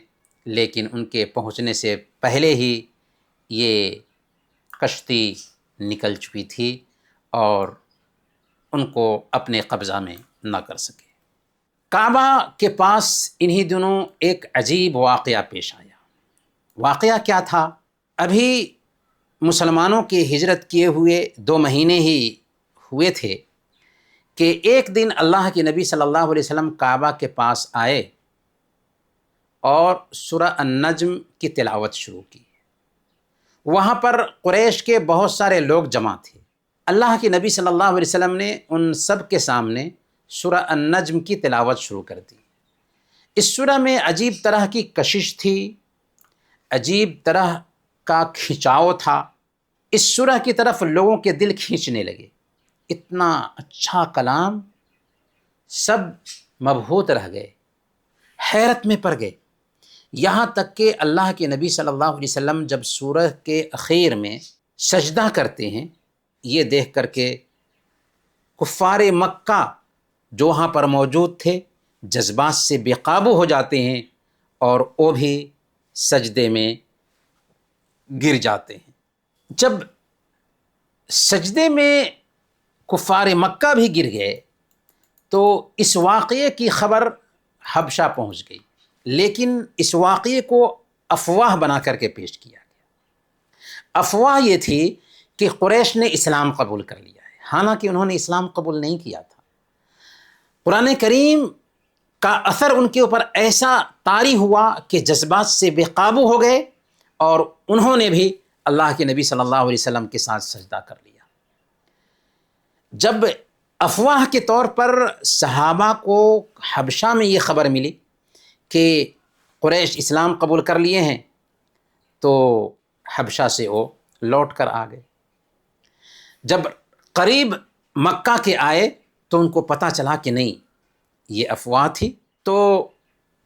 لیکن ان کے پہنچنے سے پہلے ہی یہ کشتی نکل چکی تھی اور ان کو اپنے قبضہ میں نہ کر سکے۔ کعبہ کے پاس انہی دنوں ایک عجیب واقعہ پیش آیا۔ واقعہ کیا تھا؟ ابھی مسلمانوں کے ہجرت کیے ہوئے 2 مہینے ہی ہوئے تھے کہ ایک دن اللہ کے نبی صلی اللہ علیہ وسلم کعبہ کے پاس آئے اور سورہ النجم کی تلاوت شروع کی۔ وہاں پر قریش کے بہت سارے لوگ جمع تھے۔ اللہ کے نبی صلی اللہ علیہ وسلم نے ان سب کے سامنے سورہ النجم کی تلاوت شروع کر دی۔ اس سورہ میں عجیب طرح کی کشش تھی، عجیب طرح کا کھنچاؤ تھا۔ اس سورہ کی طرف لوگوں کے دل کھینچنے لگے۔ اتنا اچھا کلام، سب مبہوت رہ گئے، حیرت میں پڑ گئے، یہاں تک کہ اللہ کے نبی صلی اللہ علیہ وسلم جب سورہ کے اخیر میں سجدہ کرتے ہیں، یہ دیکھ کر کے کفار مکہ جو وہاں پر موجود تھے جذبات سے بے قابو ہو جاتے ہیں اور وہ بھی سجدے میں گر جاتے ہیں۔ جب سجدے میں کفار مکہ بھی گر گئے تو اس واقعے کی خبر حبشہ پہنچ گئی، لیکن اس واقعے کو افواہ بنا کر کے پیش کیا گیا۔ افواہ یہ تھی کہ قریش نے اسلام قبول کر لیا ہے، حالانکہ انہوں نے اسلام قبول نہیں کیا تھا۔ قرآن کریم کا اثر ان کے اوپر ایسا طاری ہوا کہ جذبات سے بے قابو ہو گئے اور انہوں نے بھی اللہ کے نبی صلی اللہ علیہ وسلم کے ساتھ سجدہ کر لیا۔ جب افواہ کے طور پر صحابہ کو حبشہ میں یہ خبر ملی کہ قریش اسلام قبول کر لیے ہیں تو حبشہ سے وہ لوٹ کر آ گئے۔ جب قریب مکہ کے آئے تو ان کو پتہ چلا کہ نہیں، یہ افواہ تھی، تو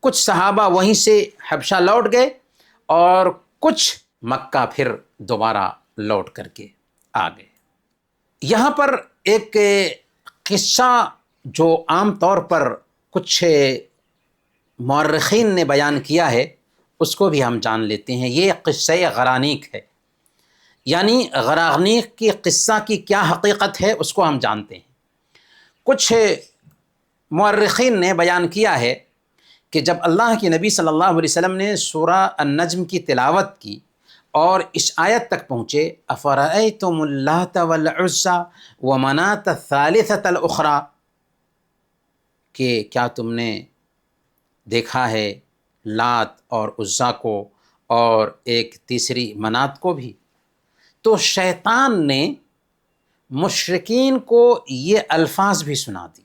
کچھ صحابہ وہیں سے حبشہ لوٹ گئے اور کچھ مکہ پھر دوبارہ لوٹ کر کے آ گئے۔ یہاں پر ایک قصہ جو عام طور پر کچھ مورخین نے بیان کیا ہے اس کو بھی ہم جان لیتے ہیں۔ یہ قصہ غرانیق ہے، یعنی غرانیق کی قصہ کی کیا حقیقت ہے اس کو ہم جانتے ہیں۔ کچھ مورخین نے بیان کیا ہے کہ جب اللہ کے نبی صلی اللہ علیہ وسلم نے سورہ النجم کی تلاوت کی اور اس آیت تک پہنچے افرأیتم اللات والعزی ومناة الثالثة الاخری، کہ کیا تم نے دیکھا ہے لات اور عزیٰ کو اور ایک تیسری منات کو بھی، تو شیطان نے مشرکین کو یہ الفاظ بھی سنا دی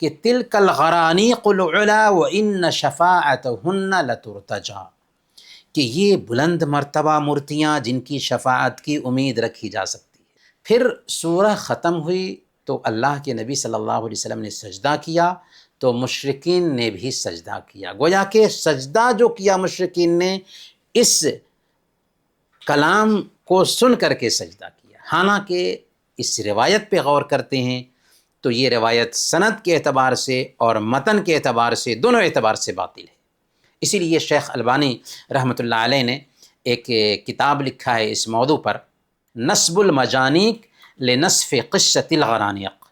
کہ تلک الغرانیق العلا وان شفاعتہن لترتجی، کہ یہ بلند مرتبہ مورتیاں جن کی شفاعت کی امید رکھی جا سکتی ہے۔ پھر سورہ ختم ہوئی تو اللہ کے نبی صلی اللہ علیہ وسلم نے سجدہ کیا تو مشرکین نے بھی سجدہ کیا، گویا کہ سجدہ جو کیا مشرکین نے اس کلام کو سن کر کے سجدہ کیا۔ حالانکہ اس روایت پہ غور کرتے ہیں تو یہ روایت سند کے اعتبار سے اور متن کے اعتبار سے دونوں اعتبار سے باطل ہے۔ اسی لیے شیخ البانی رحمۃ اللہ علیہ نے ایک کتاب لکھا ہے اس موضوع پر، نصب المجانیق لنصف قصۃ الغرانیق،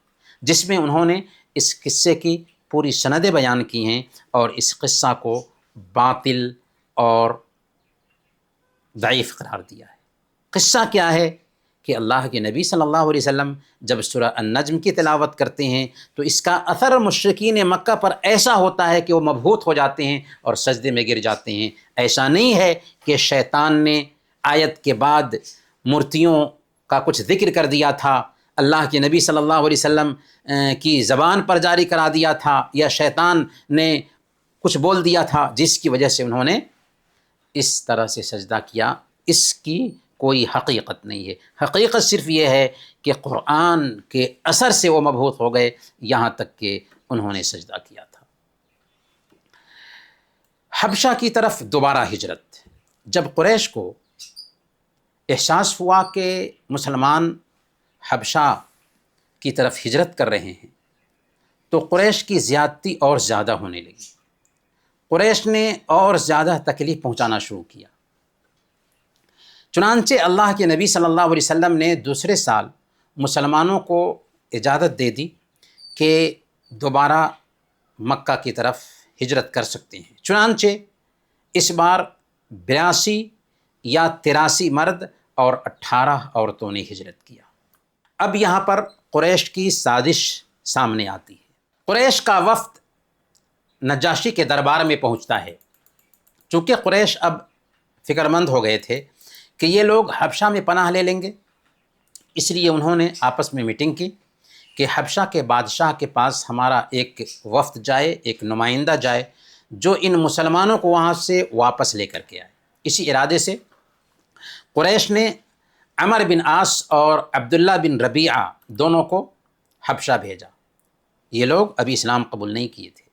جس میں انہوں نے اس قصے کی پوری سندیں بیان کی ہیں اور اس قصہ کو باطل اور ضعیف قرار دیا ہے۔ قصہ کیا ہے کہ اللہ کے نبی صلی اللہ علیہ وسلم جب سورہ النجم کی تلاوت کرتے ہیں تو اس کا اثر مشرکین مکہ پر ایسا ہوتا ہے کہ وہ مبہوت ہو جاتے ہیں اور سجدے میں گر جاتے ہیں۔ ایسا نہیں ہے کہ شیطان نے آیت کے بعد مورتیوں کا کچھ ذکر کر دیا تھا، اللہ کے نبی صلی اللہ علیہ وسلم کی زبان پر جاری کرا دیا تھا، یا شیطان نے کچھ بول دیا تھا جس کی وجہ سے انہوں نے اس طرح سے سجدہ کیا۔ اس کی کوئی حقیقت نہیں ہے۔ حقیقت صرف یہ ہے کہ قرآن کے اثر سے وہ مبہوت ہو گئے یہاں تک کہ انہوں نے سجدہ کیا تھا۔ حبشہ کی طرف دوبارہ ہجرت، جب قریش کو احساس ہوا کہ مسلمان حبشہ کی طرف ہجرت کر رہے ہیں تو قریش کی زیادتی اور زیادہ ہونے لگی۔ قریش نے اور زیادہ تکلیف پہنچانا شروع کیا۔ چنانچہ اللہ کے نبی صلی اللہ علیہ وسلم نے دوسرے سال مسلمانوں کو اجازت دے دی کہ دوبارہ مکہ کی طرف ہجرت کر سکتے ہیں۔ چنانچہ اس بار 82 یا 83 مرد اور 18 عورتوں نے ہجرت کیا۔ اب یہاں پر قریش کی سازش سامنے آتی ہے۔ قریش کا وفد نجاشی کے دربار میں پہنچتا ہے۔ چونکہ قریش اب فکر مند ہو گئے تھے کہ یہ لوگ حبشہ میں پناہ لے لیں گے، اس لیے انہوں نے آپس میں میٹنگ کی کہ حبشہ کے بادشاہ کے پاس ہمارا ایک وفد جائے، ایک نمائندہ جائے جو ان مسلمانوں کو وہاں سے واپس لے کر کے آئے۔ اسی ارادے سے قریش نے عمر بن عاص اور عبداللہ بن ربیعہ دونوں کو حبشہ بھیجا۔ یہ لوگ ابھی اسلام قبول نہیں کیے تھے۔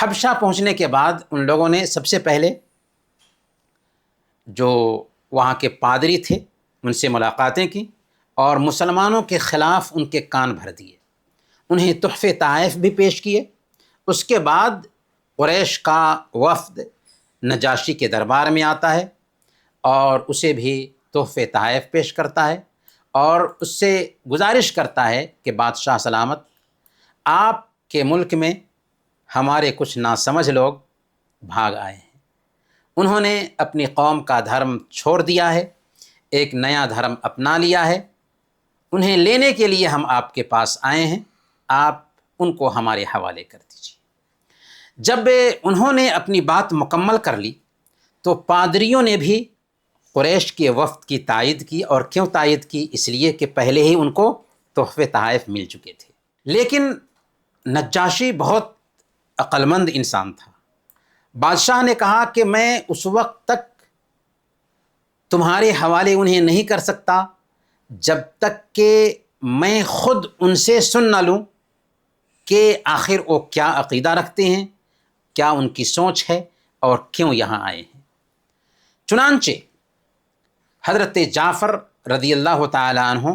حبشہ پہنچنے کے بعد ان لوگوں نے سب سے پہلے جو وہاں کے پادری تھے ان سے ملاقاتیں کی اور مسلمانوں کے خلاف ان کے کان بھر دیے، انہیں تحفے تحائف بھی پیش کیے۔ اس کے بعد قریش کا وفد نجاشی کے دربار میں آتا ہے اور اسے بھی تحفے تحائف پیش کرتا ہے اور اس سے گزارش کرتا ہے کہ بادشاہ سلامت، آپ کے ملک میں ہمارے کچھ ناسمجھ لوگ بھاگ آئے ہیں، انہوں نے اپنی قوم کا دھرم چھوڑ دیا ہے، ایک نیا دھرم اپنا لیا ہے، انہیں لینے کے لیے ہم آپ کے پاس آئے ہیں، آپ ان کو ہمارے حوالے کر دیجیے۔ جب انہوں نے اپنی بات مکمل کر لی تو پادریوں نے بھی قریش کے وفد کی تائید کی، اور کیوں تائید کی؟ اس لیے کہ پہلے ہی ان کو تحفے تحائف مل چکے تھے۔ لیکن نجاشی بہت عقل مند انسان تھا۔ بادشاہ نے کہا کہ میں اس وقت تک تمہارے حوالے انہیں نہیں کر سکتا جب تک کہ میں خود ان سے سن نہ لوں کہ آخر وہ کیا عقیدہ رکھتے ہیں، کیا ان کی سوچ ہے اور کیوں یہاں آئے ہیں۔ چنانچہ حضرت جعفر رضی اللہ تعالی عنہ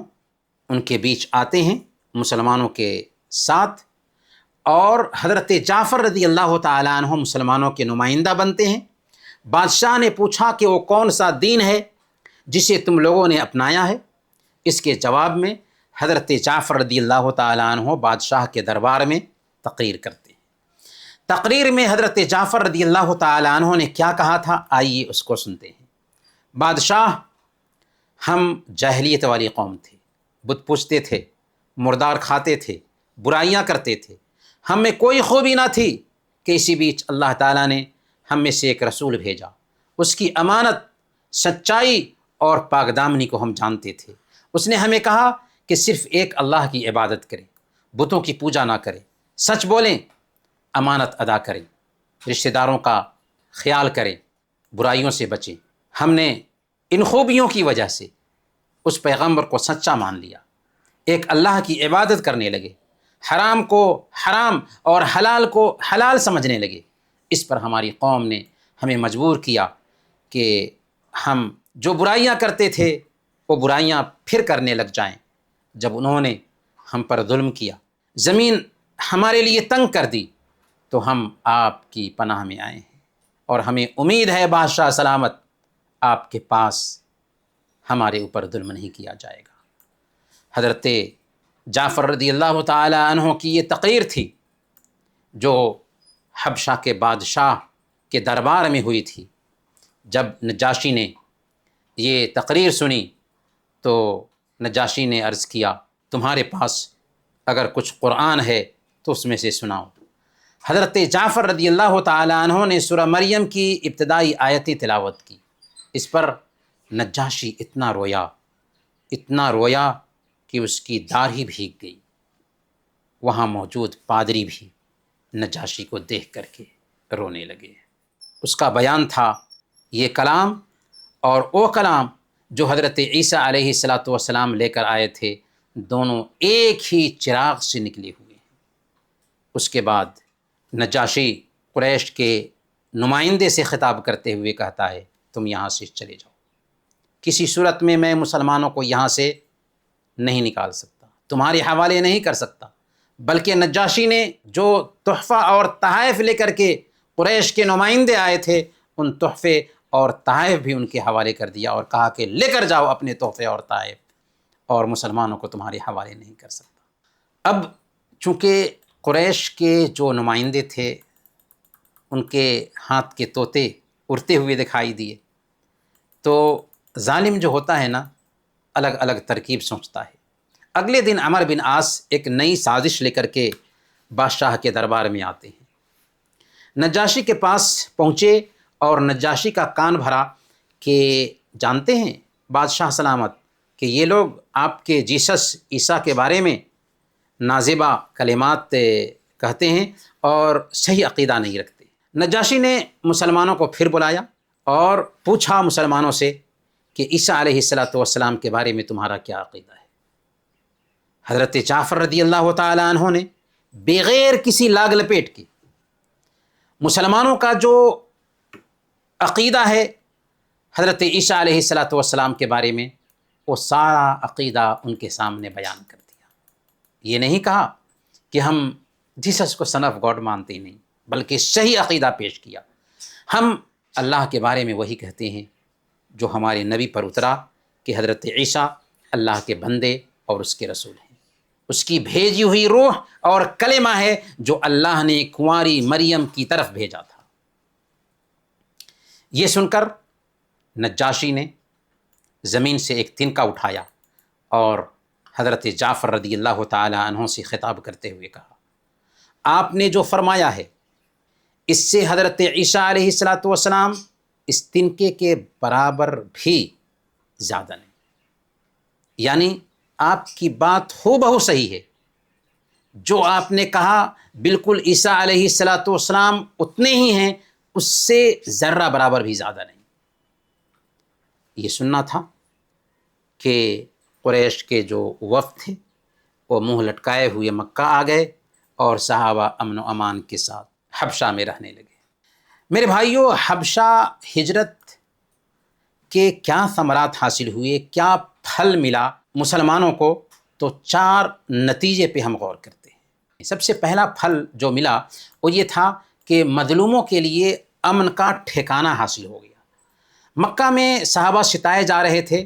ان کے بیچ آتے ہیں مسلمانوں کے ساتھ، اور حضرت جعفر رضی اللہ تعالی عنہ مسلمانوں کے نمائندہ بنتے ہیں۔ بادشاہ نے پوچھا کہ وہ کون سا دین ہے جسے تم لوگوں نے اپنایا ہے؟ اس کے جواب میں حضرت جعفر رضی اللہ تعالی عنہ بادشاہ کے دربار میں تقریر کرتے ہیں۔ تقریر میں حضرت جعفر رضی اللہ تعالی عنہ نے کیا کہا تھا، آئیے اس کو سنتے ہیں۔ بادشاہ، ہم جاہلیت والی قوم تھے، بت پوجتے تھے، مردار کھاتے تھے، برائیاں کرتے تھے، ہم میں کوئی خوبی نہ تھی کہ اسی بیچ اللہ تعالیٰ نے ہم میں سے ایک رسول بھیجا، اس کی امانت، سچائی اور پاک دامنی کو ہم جانتے تھے۔ اس نے ہمیں کہا کہ صرف ایک اللہ کی عبادت کریں، بتوں کی پوجا نہ کریں، سچ بولیں، امانت ادا کریں، رشتہ داروں کا خیال کریں، برائیوں سے بچیں۔ ہم نے ان خوبیوں کی وجہ سے اس پیغمبر کو سچا مان لیا، ایک اللہ کی عبادت کرنے لگے، حرام کو حرام اور حلال کو حلال سمجھنے لگے۔ اس پر ہماری قوم نے ہمیں مجبور کیا کہ ہم جو برائیاں کرتے تھے وہ برائیاں پھر کرنے لگ جائیں۔ جب انہوں نے ہم پر ظلم کیا، زمین ہمارے لیے تنگ کر دی، تو ہم آپ کی پناہ میں آئے ہیں، اور ہمیں امید ہے بادشاہ سلامت آپ کے پاس ہمارے اوپر ظلم نہیں کیا جائے گا۔ حضرت جعفر رضی اللہ تعالی عنہ کی یہ تقریر تھی جو حبشہ کے بادشاہ کے دربار میں ہوئی تھی۔ جب نجاشی نے یہ تقریر سنی تو نجاشی نے عرض کیا، تمہارے پاس اگر کچھ قرآن ہے تو اس میں سے سناؤ۔ حضرت جعفر رضی اللہ تعالی عنہ نے سورہ مریم کی ابتدائی آیتیں تلاوت کی۔ اس پر نجاشی اتنا رویا کہ اس کی داڑھی بھیگ گئی۔ وہاں موجود پادری بھی نجاشی کو دیکھ کر کے رونے لگے۔ اس کا بیان تھا، یہ کلام اور وہ کلام جو حضرت عیسیٰ علیہ السلام لے کر آئے تھے، دونوں ایک ہی چراغ سے نکلے ہوئے ہیں۔ اس کے بعد نجاشی قریش کے نمائندے سے خطاب کرتے ہوئے کہتا ہے، تم یہاں سے چلے جاؤ، کسی صورت میں میں مسلمانوں کو یہاں سے نہیں نکال سکتا، تمہارے حوالے نہیں کر سکتا۔ بلکہ نجاشی نے جو تحفہ اور تحائف لے کر کے قریش کے نمائندے آئے تھے، ان تحفے اور تحائف بھی ان کے حوالے کر دیا اور کہا کہ لے کر جاؤ اپنے تحفے اور تحائف، اور مسلمانوں کو تمہارے حوالے نہیں کر سکتا۔ اب چونکہ قریش کے جو نمائندے تھے ان کے ہاتھ کے طوطے اڑتے ہوئے دکھائی دیے، تو ظالم جو ہوتا ہے نا، الگ الگ ترکیب سوچتا ہے۔ اگلے دن عمر بن عاص ایک نئی سازش لے کر کے بادشاہ کے دربار میں آتے ہیں، نجاشی کے پاس پہنچے اور نجاشی کا کان بھرا کہ جانتے ہیں بادشاہ سلامت کہ یہ لوگ آپ کے جیسس عیسیٰ کے بارے میں نازیبا کلمات کہتے ہیں اور صحیح عقیدہ نہیں رکھتے۔ نجاشی نے مسلمانوں کو پھر بلایا اور پوچھا مسلمانوں سے کہ عیسیٰ علیہ السلام کے بارے میں تمہارا کیا عقیدہ ہے؟ حضرت جعفر رضی اللہ تعالی عنہ نے بغیر کسی لاگ لپیٹ کے مسلمانوں کا جو عقیدہ ہے حضرت عیسیٰ علیہ السلام کے بارے میں، وہ سارا عقیدہ ان کے سامنے بیان کر دیا۔ یہ نہیں کہا کہ ہم جیسس کو سن آف گاڈ مانتے ہی نہیں، بلکہ صحیح عقیدہ پیش کیا۔ ہم اللہ کے بارے میں وہی کہتے ہیں جو ہمارے نبی پر اترا کہ حضرت عیسیٰ اللہ کے بندے اور اس کے رسول ہیں، اس کی بھیجی ہوئی روح اور کلمہ ہے جو اللہ نے کنواری مریم کی طرف بھیجا تھا۔ یہ سن کر نجاشی نے زمین سے ایک تنکا اٹھایا اور حضرت جعفر رضی اللہ تعالی عنہ سے خطاب کرتے ہوئے کہا، آپ نے جو فرمایا ہے اس سے حضرت عیسیٰ علیہ السلام اس تنکے کے برابر بھی زیادہ نہیں، یعنی آپ کی بات ہو بہو صحیح ہے، جو آپ نے کہا بالکل عیسیٰ علیہ السلام اتنے ہی ہیں، اس سے ذرہ برابر بھی زیادہ نہیں۔ یہ سننا تھا کہ قریش کے جو وفد تھے وہ منہ لٹکائے ہوئے مکہ آ گئے اور صحابہ امن و امان کے ساتھ حبشہ میں رہنے لگے۔ میرے بھائیوں، حبشہ ہجرت کے کیا ثمرات حاصل ہوئے، کیا پھل ملا مسلمانوں کو، تو 4 نتیجے پہ ہم غور کرتے ہیں۔ سب سے پہلا پھل جو ملا وہ یہ تھا کہ مظلوموں کے لیے امن کا ٹھکانہ حاصل ہو گیا۔ مکہ میں صحابہ ستائے جا رہے تھے،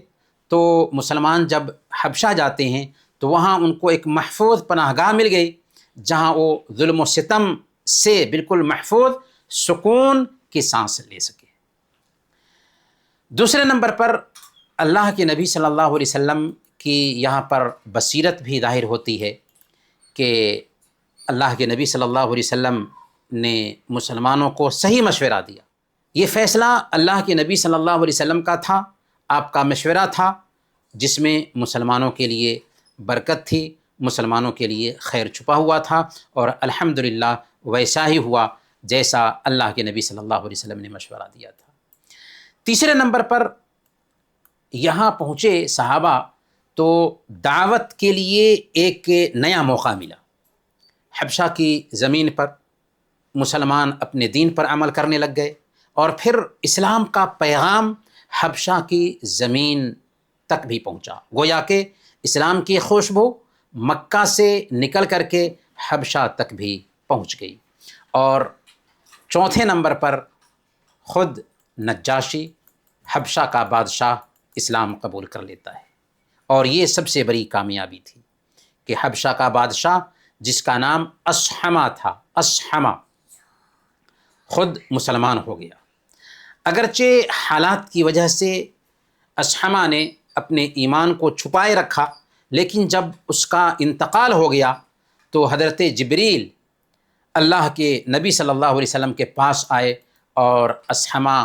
تو مسلمان جب حبشہ جاتے ہیں تو وہاں ان کو ایک محفوظ پناہ گاہ مل گئی، جہاں وہ ظلم و ستم سے بالکل محفوظ سکون کی سانس لے سکے۔ دوسرے نمبر پر اللہ کے نبی صلی اللہ علیہ وسلم کی یہاں پر بصیرت بھی ظاہر ہوتی ہے کہ اللہ کے نبی صلی اللہ علیہ وسلم نے مسلمانوں کو صحیح مشورہ دیا۔ یہ فیصلہ اللہ کے نبی صلی اللہ علیہ وسلم کا تھا، آپ کا مشورہ تھا، جس میں مسلمانوں کے لیے برکت تھی، مسلمانوں کے لیے خیر چھپا ہوا تھا، اور الحمدللہ ویسا ہی ہوا جیسا اللہ کے نبی صلی اللہ علیہ وسلم نے مشورہ دیا تھا۔ تیسرے نمبر پر یہاں پہنچے صحابہ تو دعوت کے لیے ایک نیا موقع ملا۔ حبشہ کی زمین پر مسلمان اپنے دین پر عمل کرنے لگ گئے، اور پھر اسلام کا پیغام حبشہ کی زمین تک بھی پہنچا، گویا کہ اسلام کی خوشبو مکہ سے نکل کر کے حبشہ تک بھی پہنچ گئی۔ اور چوتھے نمبر پر خود نجاشی حبشہ کا بادشاہ اسلام قبول کر لیتا ہے، اور یہ سب سے بڑی کامیابی تھی کہ حبشہ کا بادشاہ جس کا نام اصحمہ تھا، اصحمہ، خود مسلمان ہو گیا۔ اگرچہ حالات کی وجہ سے اصحمہ نے اپنے ایمان کو چھپائے رکھا، لیکن جب اس کا انتقال ہو گیا تو حضرت جبریل اللہ کے نبی صلی اللہ علیہ وسلم کے پاس آئے اور اصحمہ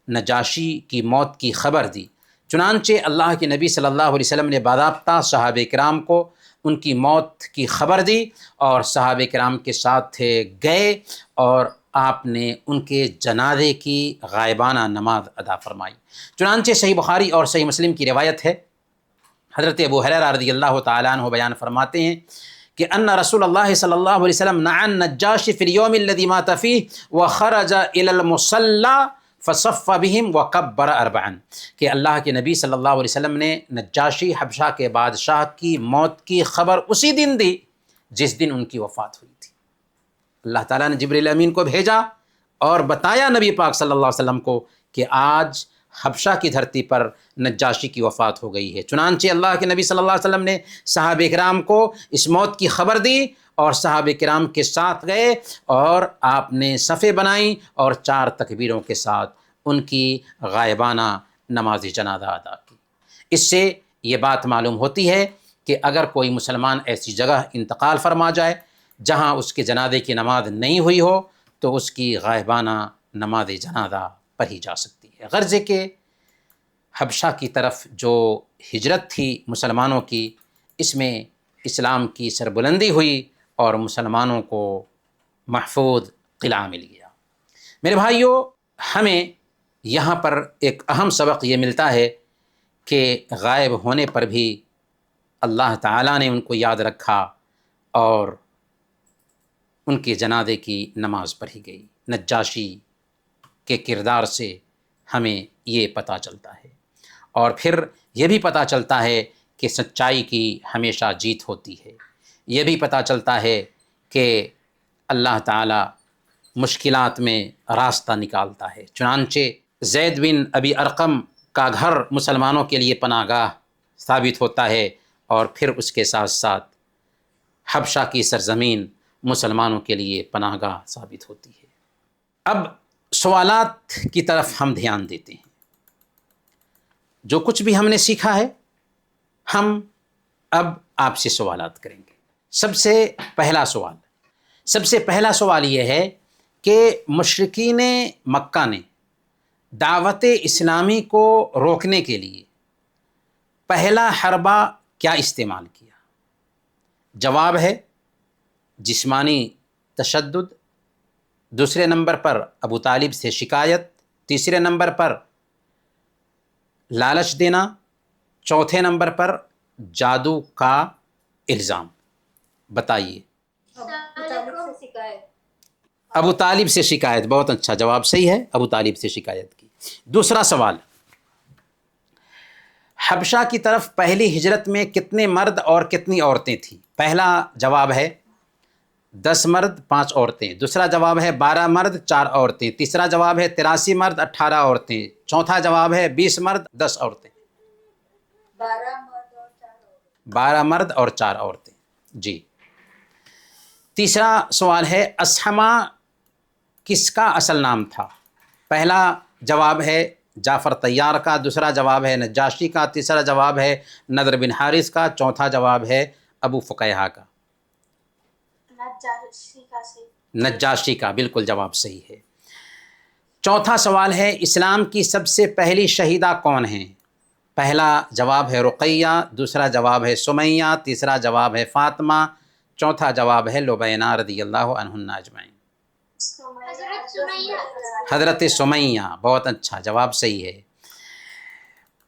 نجاشی کی موت کی خبر دی۔ چنانچہ اللہ کے نبی صلی اللہ علیہ وسلم نے باضابطہ صحابہ کرام کو ان کی موت کی خبر دی، اور صحابہ کرام کے ساتھ گئے اور آپ نے ان کے جنازے کی غائبانہ نماز ادا فرمائی۔ چنانچہ صحیح بخاری اور صحیح مسلم کی روایت ہے، حضرت ابو ہریرہ رضی اللہ تعالیٰ عنہ بیان فرماتے ہیں کہ ان رسول اللہ صلی اللہ علیہ وسلم نعى النجاشی فی اليوم الذي مات فيه وخرج الى المصلى فصف بهم وکبر 4، کہ اللہ کے نبی صلی اللہ علیہ وسلم نے نجاشی حبشہ کے بادشاہ کی موت کی خبر اسی دن دی جس دن ان کی وفات ہوئی تھی۔ اللہ تعالیٰ نے جبریل امین کو بھیجا اور بتایا نبی پاک صلی اللہ علیہ وسلم کو کہ آج حبشہ کی دھرتی پر نجاشی کی وفات ہو گئی ہے۔ چنانچہ اللہ کے نبی صلی اللہ علیہ وسلم نے صحابہ کرام کو اس موت کی خبر دی، اور صحابہ کرام کے ساتھ گئے اور آپ نے صفیں بنائیں اور 4 تکبیروں کے ساتھ ان کی غائبانہ نماز جنازہ ادا کی۔ اس سے یہ بات معلوم ہوتی ہے کہ اگر کوئی مسلمان ایسی جگہ انتقال فرما جائے جہاں اس کے جنازے کی نماز نہیں ہوئی ہو تو اس کی غائبانہ نماز جنازہ پڑھی جا سکتی ہے۔ غرض کہ حبشہ کی طرف جو ہجرت تھی مسلمانوں کی، اس میں اسلام کی سربلندی ہوئی اور مسلمانوں کو محفوظ قلعہ مل گیا۔ میرے بھائیوں، ہمیں یہاں پر ایک اہم سبق یہ ملتا ہے کہ غائب ہونے پر بھی اللہ تعالیٰ نے ان کو یاد رکھا اور ان کے جنازے کی نماز پڑھی گئی۔ نجاشی کے کردار سے ہمیں یہ پتہ چلتا ہے، اور پھر یہ بھی پتہ چلتا ہے کہ سچائی کی ہمیشہ جیت ہوتی ہے۔ یہ بھی پتہ چلتا ہے کہ اللہ تعالیٰ مشکلات میں راستہ نکالتا ہے۔ چنانچہ زید بن ابی ارقم کا گھر مسلمانوں کے لیے پناہ گاہ ثابت ہوتا ہے، اور پھر اس کے ساتھ ساتھ حبشہ کی سرزمین مسلمانوں کے لیے پناہ گاہ ثابت ہوتی ہے۔ اب سوالات کی طرف ہم دھیان دیتے ہیں۔ جو کچھ بھی ہم نے سیکھا ہے، ہم اب آپ سے سوالات کریں گے۔ سب سے پہلا سوال یہ ہے کہ مشرکین مکہ نے دعوت اسلامی کو روکنے کے لیے پہلا حربہ کیا استعمال کیا؟ جواب ہے جسمانی تشدد، دوسرے نمبر پر ابو طالب سے شکایت، تیسرے نمبر پر لالچ دینا، چوتھے نمبر پر جادو کا الزام۔ بتائیے۔ ابو طالب سے شکایت، بہت اچھا جواب، صحیح ہے، ابو طالب سے شکایت کی۔ دوسرا سوال، حبشہ کی طرف پہلی ہجرت میں کتنے مرد اور کتنی عورتیں تھیں؟ پہلا جواب ہے 10 مرد 5 عورتیں، دوسرا جواب ہے 12 مرد 4 عورتیں، تیسرا جواب ہے 83 مرد 18 عورتیں، چوتھا جواب ہے 20 مرد 10 عورتیں۔ 12 مرد اور 4 عورتیں، جی۔ تیسرا سوال ہے اسحمہ کس کا اصل نام تھا؟ پہلا جواب ہے جعفر طیار کا، دوسرا جواب ہے نجاشی کا، تیسرا جواب ہے نضر بن حارث کا، چوتھا جواب ہے ابو فقیہہ کا۔ نجاشی کا، بالکل جواب صحیح ہے۔ چوتھا سوال ہے اسلام کی سب سے پہلی شہیدہ کون ہیں؟ پہلا جواب ہے رقیہ، دوسرا جواب ہے سمیہ، تیسرا جواب ہے فاطمہ، چوتھا جواب ہے لبینہ رضی اللہ عنہن اجمعین۔ حضرت سمیہ، بہت اچھا جواب صحیح ہے۔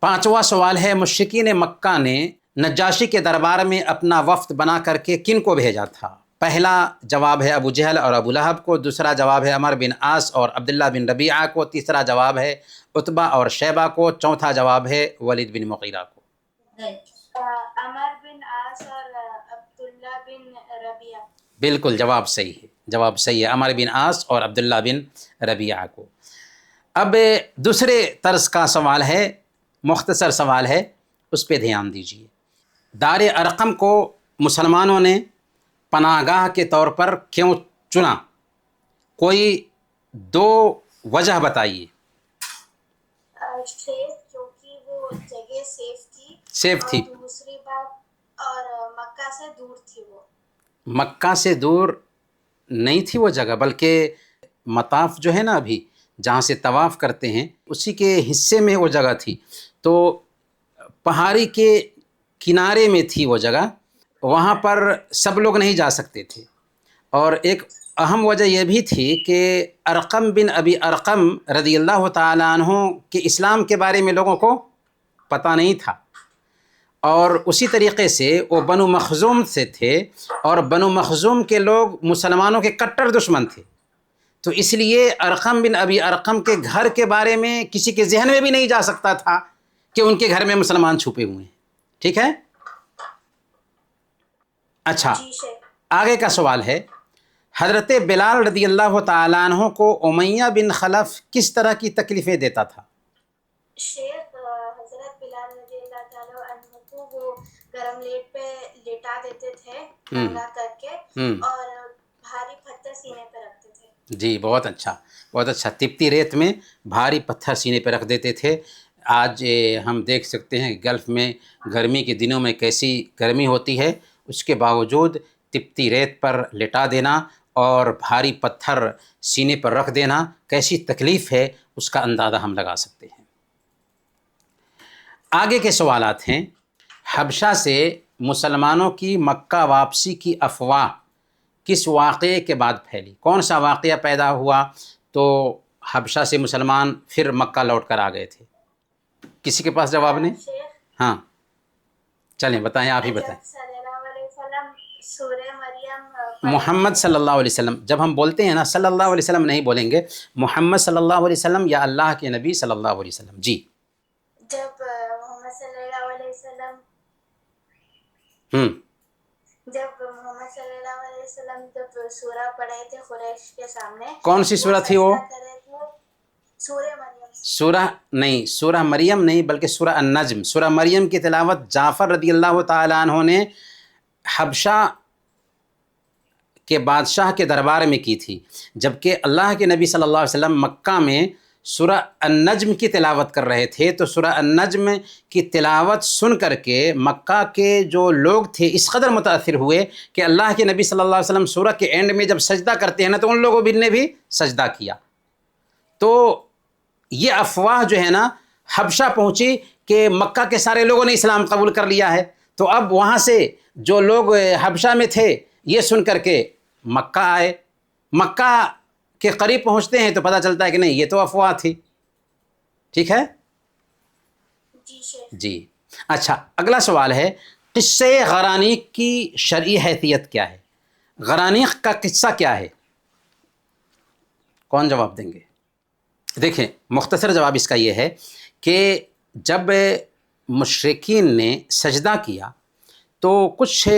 پانچواں سوال ہے مشرکین مکہ نے نجاشی کے دربار میں اپنا وفد بنا کر کے کن کو بھیجا تھا؟ پہلا جواب ہے ابو جہل اور ابو لہب کو، دوسرا جواب ہے عمر بن عاص اور عبداللہ بن ربیعہ کو، تیسرا جواب ہے عتبہ اور شیبہ کو، چوتھا جواب ہے ولید بن مغیرہ کو۔ عمر بن عاص اور عبداللہ بن ربیعہ۔ بالکل جواب صحیح ہے، جواب صحیح ہے، عمر بن عاص اور عبداللہ بن ربیعہ کو۔ اب دوسرے طرز کا سوال ہے، مختصر سوال ہے، اس پہ دھیان دیجیے۔ دار ارقم کو مسلمانوں نے پناہ گاہ کے طور پر کیوں چنا؟ کوئی 2 وجہ بتائیے۔ کیونکہ وہ جگہ سیف تھی، اور دوسری بات اور مکہ سے دور تھی وہ۔ مکہ سے دور نہیں تھی وہ جگہ، بلکہ مطاف جو ہے نا ابھی جہاں سے طواف کرتے ہیں اسی کے حصے میں وہ جگہ تھی، تو پہاڑی کے کنارے میں تھی وہ جگہ، وہاں پر سب لوگ نہیں جا سکتے تھے۔ اور ایک اہم وجہ یہ بھی تھی کہ ارقم بن ابی ارقم رضی اللہ تعالیٰ عنہ کے اسلام کے بارے میں لوگوں کو پتہ نہیں تھا، اور اسی طریقے سے وہ بنو مخزوم سے تھے، اور بنو مخزوم کے لوگ مسلمانوں کے کٹر دشمن تھے، تو اس لیے ارقم بن ابی ارقم کے گھر کے بارے میں کسی کے ذہن میں بھی نہیں جا سکتا تھا کہ ان کے گھر میں مسلمان چھپے ہوئے ہیں۔ ٹھیک ہے؟ اچھا، آگے کا سوال ہے حضرت بلال رضی اللہ تعالیٰ عنہ کو امیہ بن خلف کس طرح کی تکلیفیں دیتا تھا؟ شیخ حضرت بلال رضی اللہ تعالیٰ عنہ کو وہ گرم لیٹ پہ لٹا دیتے تھے ننگا کر کے، اور بھاری پتھر سینے پہ رکھتے تھے۔ جی، بہت اچھا، بہت اچھا، تپتی ریت میں بھاری پتھر سینے پہ رکھ دیتے تھے۔ آج ہم دیکھ سکتے ہیں گلف میں گرمی کے دنوں میں کیسی گرمی ہوتی ہے، اس کے باوجود تپتی ریت پر لٹا دینا اور بھاری پتھر سینے پر رکھ دینا کیسی تکلیف ہے، اس کا اندازہ ہم لگا سکتے ہیں۔ آگے کے سوالات ہیں، حبشہ سے مسلمانوں کی مکہ واپسی کی افواہ کس واقعے کے بعد پھیلی؟ کون سا واقعہ پیدا ہوا تو حبشہ سے مسلمان پھر مکہ لوٹ کر آ گئے تھے؟ کسی کے پاس جواب نہیں؟ ہاں چلیں بتائیں، آپ ہی بتائیں۔ محمد صلی اللہ علیہ وسلم، جب ہم بولتے ہیں نا صلی اللہ علیہ وسلم نہیں بولیں گے، محمد صلی اللہ علیہ وسلم یا اللہ کے نبی صلی اللہ علیہ وسلم۔ جی، جب محمد صلی اللہ علیہ وسلم محمد صلی اللہ علیہ وسلم جب سورہ پڑھے تھے قریش کے سامنے، کون سی سورہ تھی وہ؟ سجدہ کرے تھے سورہ مریم، سورہ نہیں، سورہ مریم نہیں، بلکہ سورہ النجم۔ سورہ مریم کی تلاوت جعفر رضی اللہ تعالیٰ عنہ نے حبشہ کے بادشاہ کے دربار میں کی تھی، جبکہ اللہ کے نبی صلی اللہ علیہ وسلم مکہ میں سورہ النجم کی تلاوت کر رہے تھے، تو سورہ النجم کی تلاوت سن کر کے مکہ کے جو لوگ تھے اس قدر متاثر ہوئے کہ اللہ کے نبی صلی اللہ علیہ وسلم سورہ کے اینڈ میں جب سجدہ کرتے ہیں نا تو ان لوگوں نے بھی سجدہ کیا۔ تو یہ افواہ جو ہے نا حبشہ پہنچی کہ مکہ کے سارے لوگوں نے اسلام قبول کر لیا ہے، تو اب وہاں سے جو لوگ حبشہ میں تھے یہ سن کر کے مکہ آئے، مکہ کے قریب پہنچتے ہیں تو پتہ چلتا ہے کہ نہیں، یہ تو افواہ تھی۔ ٹھیک ہے جی شیخ۔ جی۔ اچھا، اگلا سوال ہے، قصے غرانیق کی شرعی حیثیت کیا ہے؟ غرانیق کا قصہ کیا ہے؟ کون جواب دیں گے؟ دیکھیں، مختصر جواب اس کا یہ ہے کہ جب مشرکین نے سجدہ کیا تو کچھ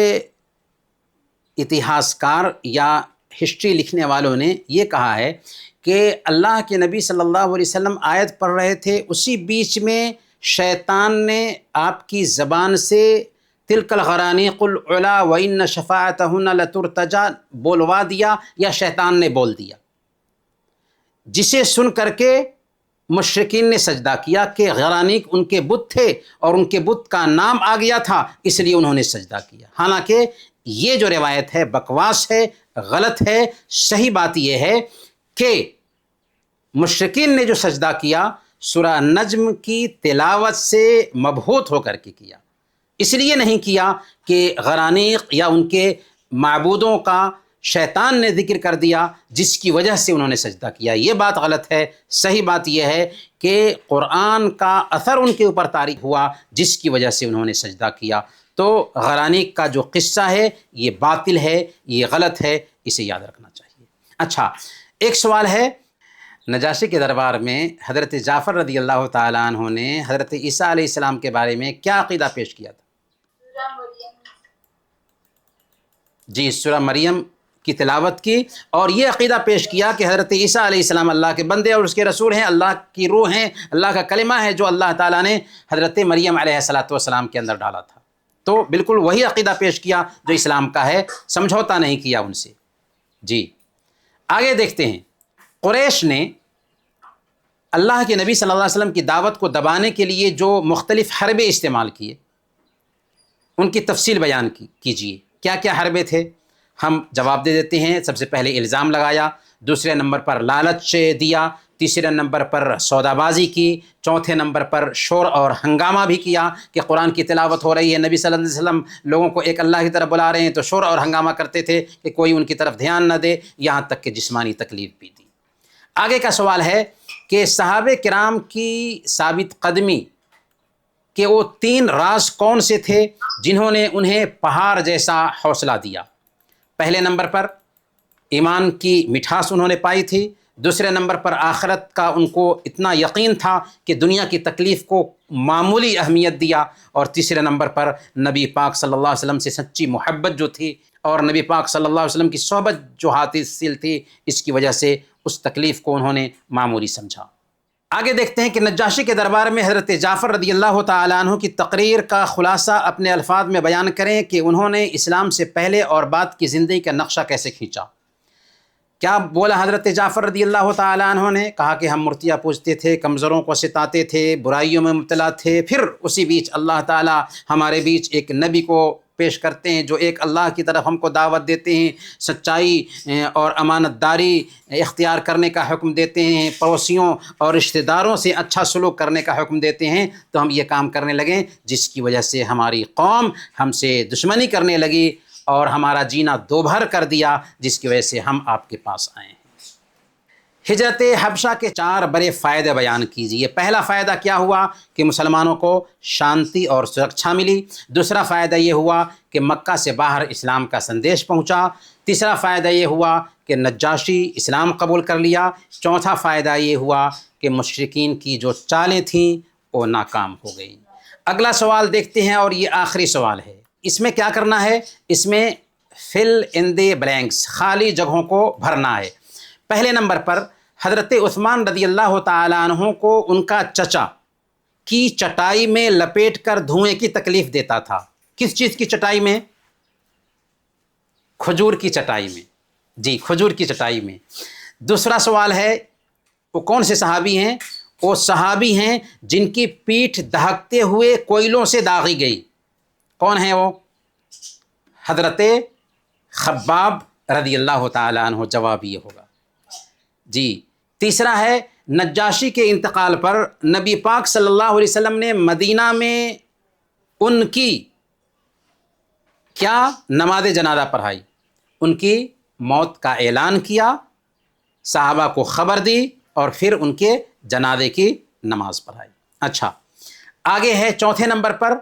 اتہاسکار یا ہسٹری لکھنے والوں نے یہ کہا ہے کہ اللہ کے نبی صلی اللہ علیہ وسلم آیت پڑھ رہے تھے، اسی بیچ میں شیطان نے آپ کی زبان سے تلک الغرانیق العلا وان شفاعتہن لترتجی بولوا دیا، یا شیطان نے بول دیا، جسے سن کر کے مشرکین نے سجدہ کیا کہ غرانیق ان کے بت تھے اور ان کے بت کا نام آ گیا تھا، اس لیے انہوں نے سجدہ کیا۔ حالانکہ یہ جو روایت ہے بکواس ہے، غلط ہے۔ صحیح بات یہ ہے کہ مشرکین نے جو سجدہ کیا سورہ نجم کی تلاوت سے مبہوت ہو کر کے کیا، اس لیے نہیں کیا کہ غرانیق یا ان کے معبودوں کا شیطان نے ذکر کر دیا جس کی وجہ سے انہوں نے سجدہ کیا۔ یہ بات غلط ہے۔ صحیح بات یہ ہے کہ قرآن کا اثر ان کے اوپر طاری ہوا جس کی وجہ سے انہوں نے سجدہ کیا۔ تو غرانیق کا جو قصہ ہے یہ باطل ہے، یہ غلط ہے، اسے یاد رکھنا چاہیے۔ اچھا، ایک سوال ہے، نجاشی کے دربار میں حضرت جعفر رضی اللہ تعالیٰ عنہ نے حضرت عیسیٰ علیہ السلام کے بارے میں کیا عقیدہ پیش کیا تھا؟ سورہ مریم، جی، سورہ مریم کی تلاوت کی اور یہ عقیدہ پیش کیا کہ حضرت عیسیٰ علیہ السلام اللہ کے بندے اور اس کے رسول ہیں، اللہ کی روح ہیں، اللہ کا کلمہ ہے جو اللہ تعالیٰ نے حضرت مریم علیہ السلام کے اندر ڈالا تھا۔ تو بالکل وہی عقیدہ پیش کیا جو اسلام کا ہے، سمجھوتا نہیں کیا ان سے۔ جی، آگے دیکھتے ہیں، قریش نے اللہ کے نبی صلی اللہ علیہ وسلم کی دعوت کو دبانے کے لیے جو مختلف حربے استعمال کیے ان کی تفصیل بیان کیجیے۔ کیا کیا حربے تھے؟ ہم جواب دے دیتے ہیں۔ سب سے پہلے الزام لگایا، دوسرے نمبر پر لالچ دیا، تیسرے نمبر پر سودا بازی کی، چوتھے نمبر پر شور اور ہنگامہ بھی کیا کہ قرآن کی تلاوت ہو رہی ہے، نبی صلی اللہ علیہ وسلم لوگوں کو ایک اللہ کی طرف بلا رہے ہیں تو شور اور ہنگامہ کرتے تھے کہ کوئی ان کی طرف دھیان نہ دے، یہاں تک کہ جسمانی تکلیف بھی دی۔ آگے کا سوال ہے کہ صحابہ کرام کی ثابت قدمی کہ وہ 3 راز کون سے تھے جنہوں نے انہیں پہاڑ جیسا حوصلہ دیا؟ پہلے نمبر پر ایمان کی مٹھاس انہوں نے پائی تھی، دوسرے نمبر پر آخرت کا ان کو اتنا یقین تھا کہ دنیا کی تکلیف کو معمولی اہمیت دیا، اور تیسرے نمبر پر نبی پاک صلی اللہ علیہ وسلم سے سچی محبت جو تھی اور نبی پاک صلی اللہ علیہ وسلم کی صحبت جو حاصل تھی، اس کی وجہ سے اس تکلیف کو انہوں نے معمولی سمجھا۔ آگے دیکھتے ہیں کہ نجاشی کے دربار میں حضرت جعفر رضی اللہ تعالیٰ عنہ کی تقریر کا خلاصہ اپنے الفاظ میں بیان کریں کہ انہوں نے اسلام سے پہلے اور بعد کی زندگی کا نقشہ کیسے کھینچا۔ کیا بولا حضرت جعفر رضی اللہ تعالیٰ عنہ نے؟ کہا کہ ہم مورتیاں پوجتے تھے، کمزوروں کو ستاتے تھے، برائیوں میں مبتلا تھے، پھر اسی بیچ اللہ تعالیٰ ہمارے بیچ ایک نبی کو پیش کرتے ہیں جو ایک اللہ کی طرف ہم کو دعوت دیتے ہیں، سچائی اور امانت داری اختیار کرنے کا حکم دیتے ہیں، پڑوسیوں اور رشتہ داروں سے اچھا سلوک کرنے کا حکم دیتے ہیں، تو ہم یہ کام کرنے لگیں جس کی وجہ سے ہماری قوم ہم سے دشمنی کرنے لگی اور ہمارا جینا دوبھر کر دیا، جس کی وجہ سے ہم آپ کے پاس آئے ہیں۔ ہجرت حبشہ کے 4 بڑے فائدے بیان کیجیے۔ پہلا فائدہ کیا ہوا کہ مسلمانوں کو شانتی اور سرکشا ملی۔ دوسرا فائدہ یہ ہوا کہ مکہ سے باہر اسلام کا سندیش پہنچا۔ تیسرا فائدہ یہ ہوا کہ نجاشی اسلام قبول کر لیا۔ چوتھا فائدہ یہ ہوا کہ مشرکین کی جو چالیں تھیں وہ ناکام ہو گئیں۔ اگلا سوال دیکھتے ہیں اور یہ آخری سوال ہے۔ اس میں کیا کرنا ہے؟ اس میں fill in the blanks, خالی جگہوں کو بھرنا ہے. پہلے نمبر پر حضرت عثمان رضی اللہ تعالیٰ عنہ کو ان کا چچا کی چٹائی میں لپیٹ کر دھوئیں کی تکلیف دیتا تھا. کس چیز کی چٹائی میں؟ کھجور کی چٹائی میں. جی کھجور کی چٹائی میں. دوسرا سوال ہے وہ کون سے صحابی ہیں؟ وہ صحابی ہیں جن کی پیٹھ دہکتے ہوئے کوئلوں سے داغی گئی. کون ہیں وہ؟ حضرت خباب رضی اللہ تعالیٰ عنہ. جواب یہ ہوگا. جی تیسرا ہے نجاشی کے انتقال پر نبی پاک صلی اللہ علیہ وسلم نے مدینہ میں ان کی کیا نماز جنازہ پڑھائی. ان کی موت کا اعلان کیا، صحابہ کو خبر دی اور پھر ان کے جنازے کی نماز پڑھائی. اچھا آگے ہے چوتھے نمبر پر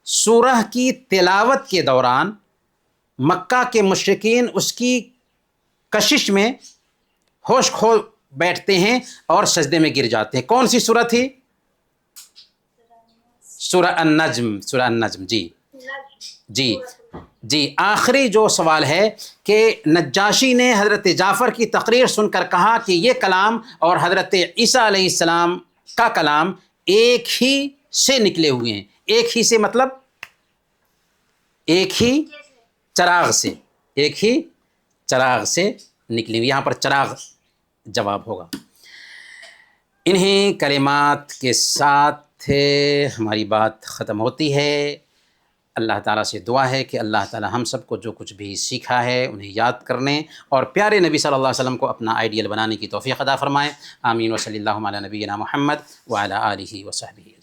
سورہ کی تلاوت کے دوران مکہ کے مشرکین اس کی کشش میں ہوش کھو بیٹھتے ہیں اور سجدے میں گر جاتے ہیں. کون سی سورہ تھی؟ سورہ النجم. سورہ النجم. جی جی جی. آخری جو سوال ہے کہ نجاشی نے حضرت جعفر کی تقریر سن کر کہا کہ یہ کلام اور حضرت عیسیٰ علیہ السلام کا کلام ایک ہی سے نکلے ہوئے ہیں. ایک ہی سے مطلب ایک ہی چراغ سے، ایک ہی چراغ سے نکلے ہوئے. یہاں پر چراغ جواب ہوگا. انہیں کلمات کے ساتھ ہماری بات ختم ہوتی ہے. اللہ تعالیٰ سے دعا ہے کہ اللہ تعالیٰ ہم سب کو جو کچھ بھی سیکھا ہے انہیں یاد کرنے اور پیارے نبی صلی اللہ علیہ وسلم کو اپنا آئیڈیل بنانے کی توفیق عطا فرمائے. آمین. وصلی اللہ علی نبینا محمد وعلی آلہ وصحبہ.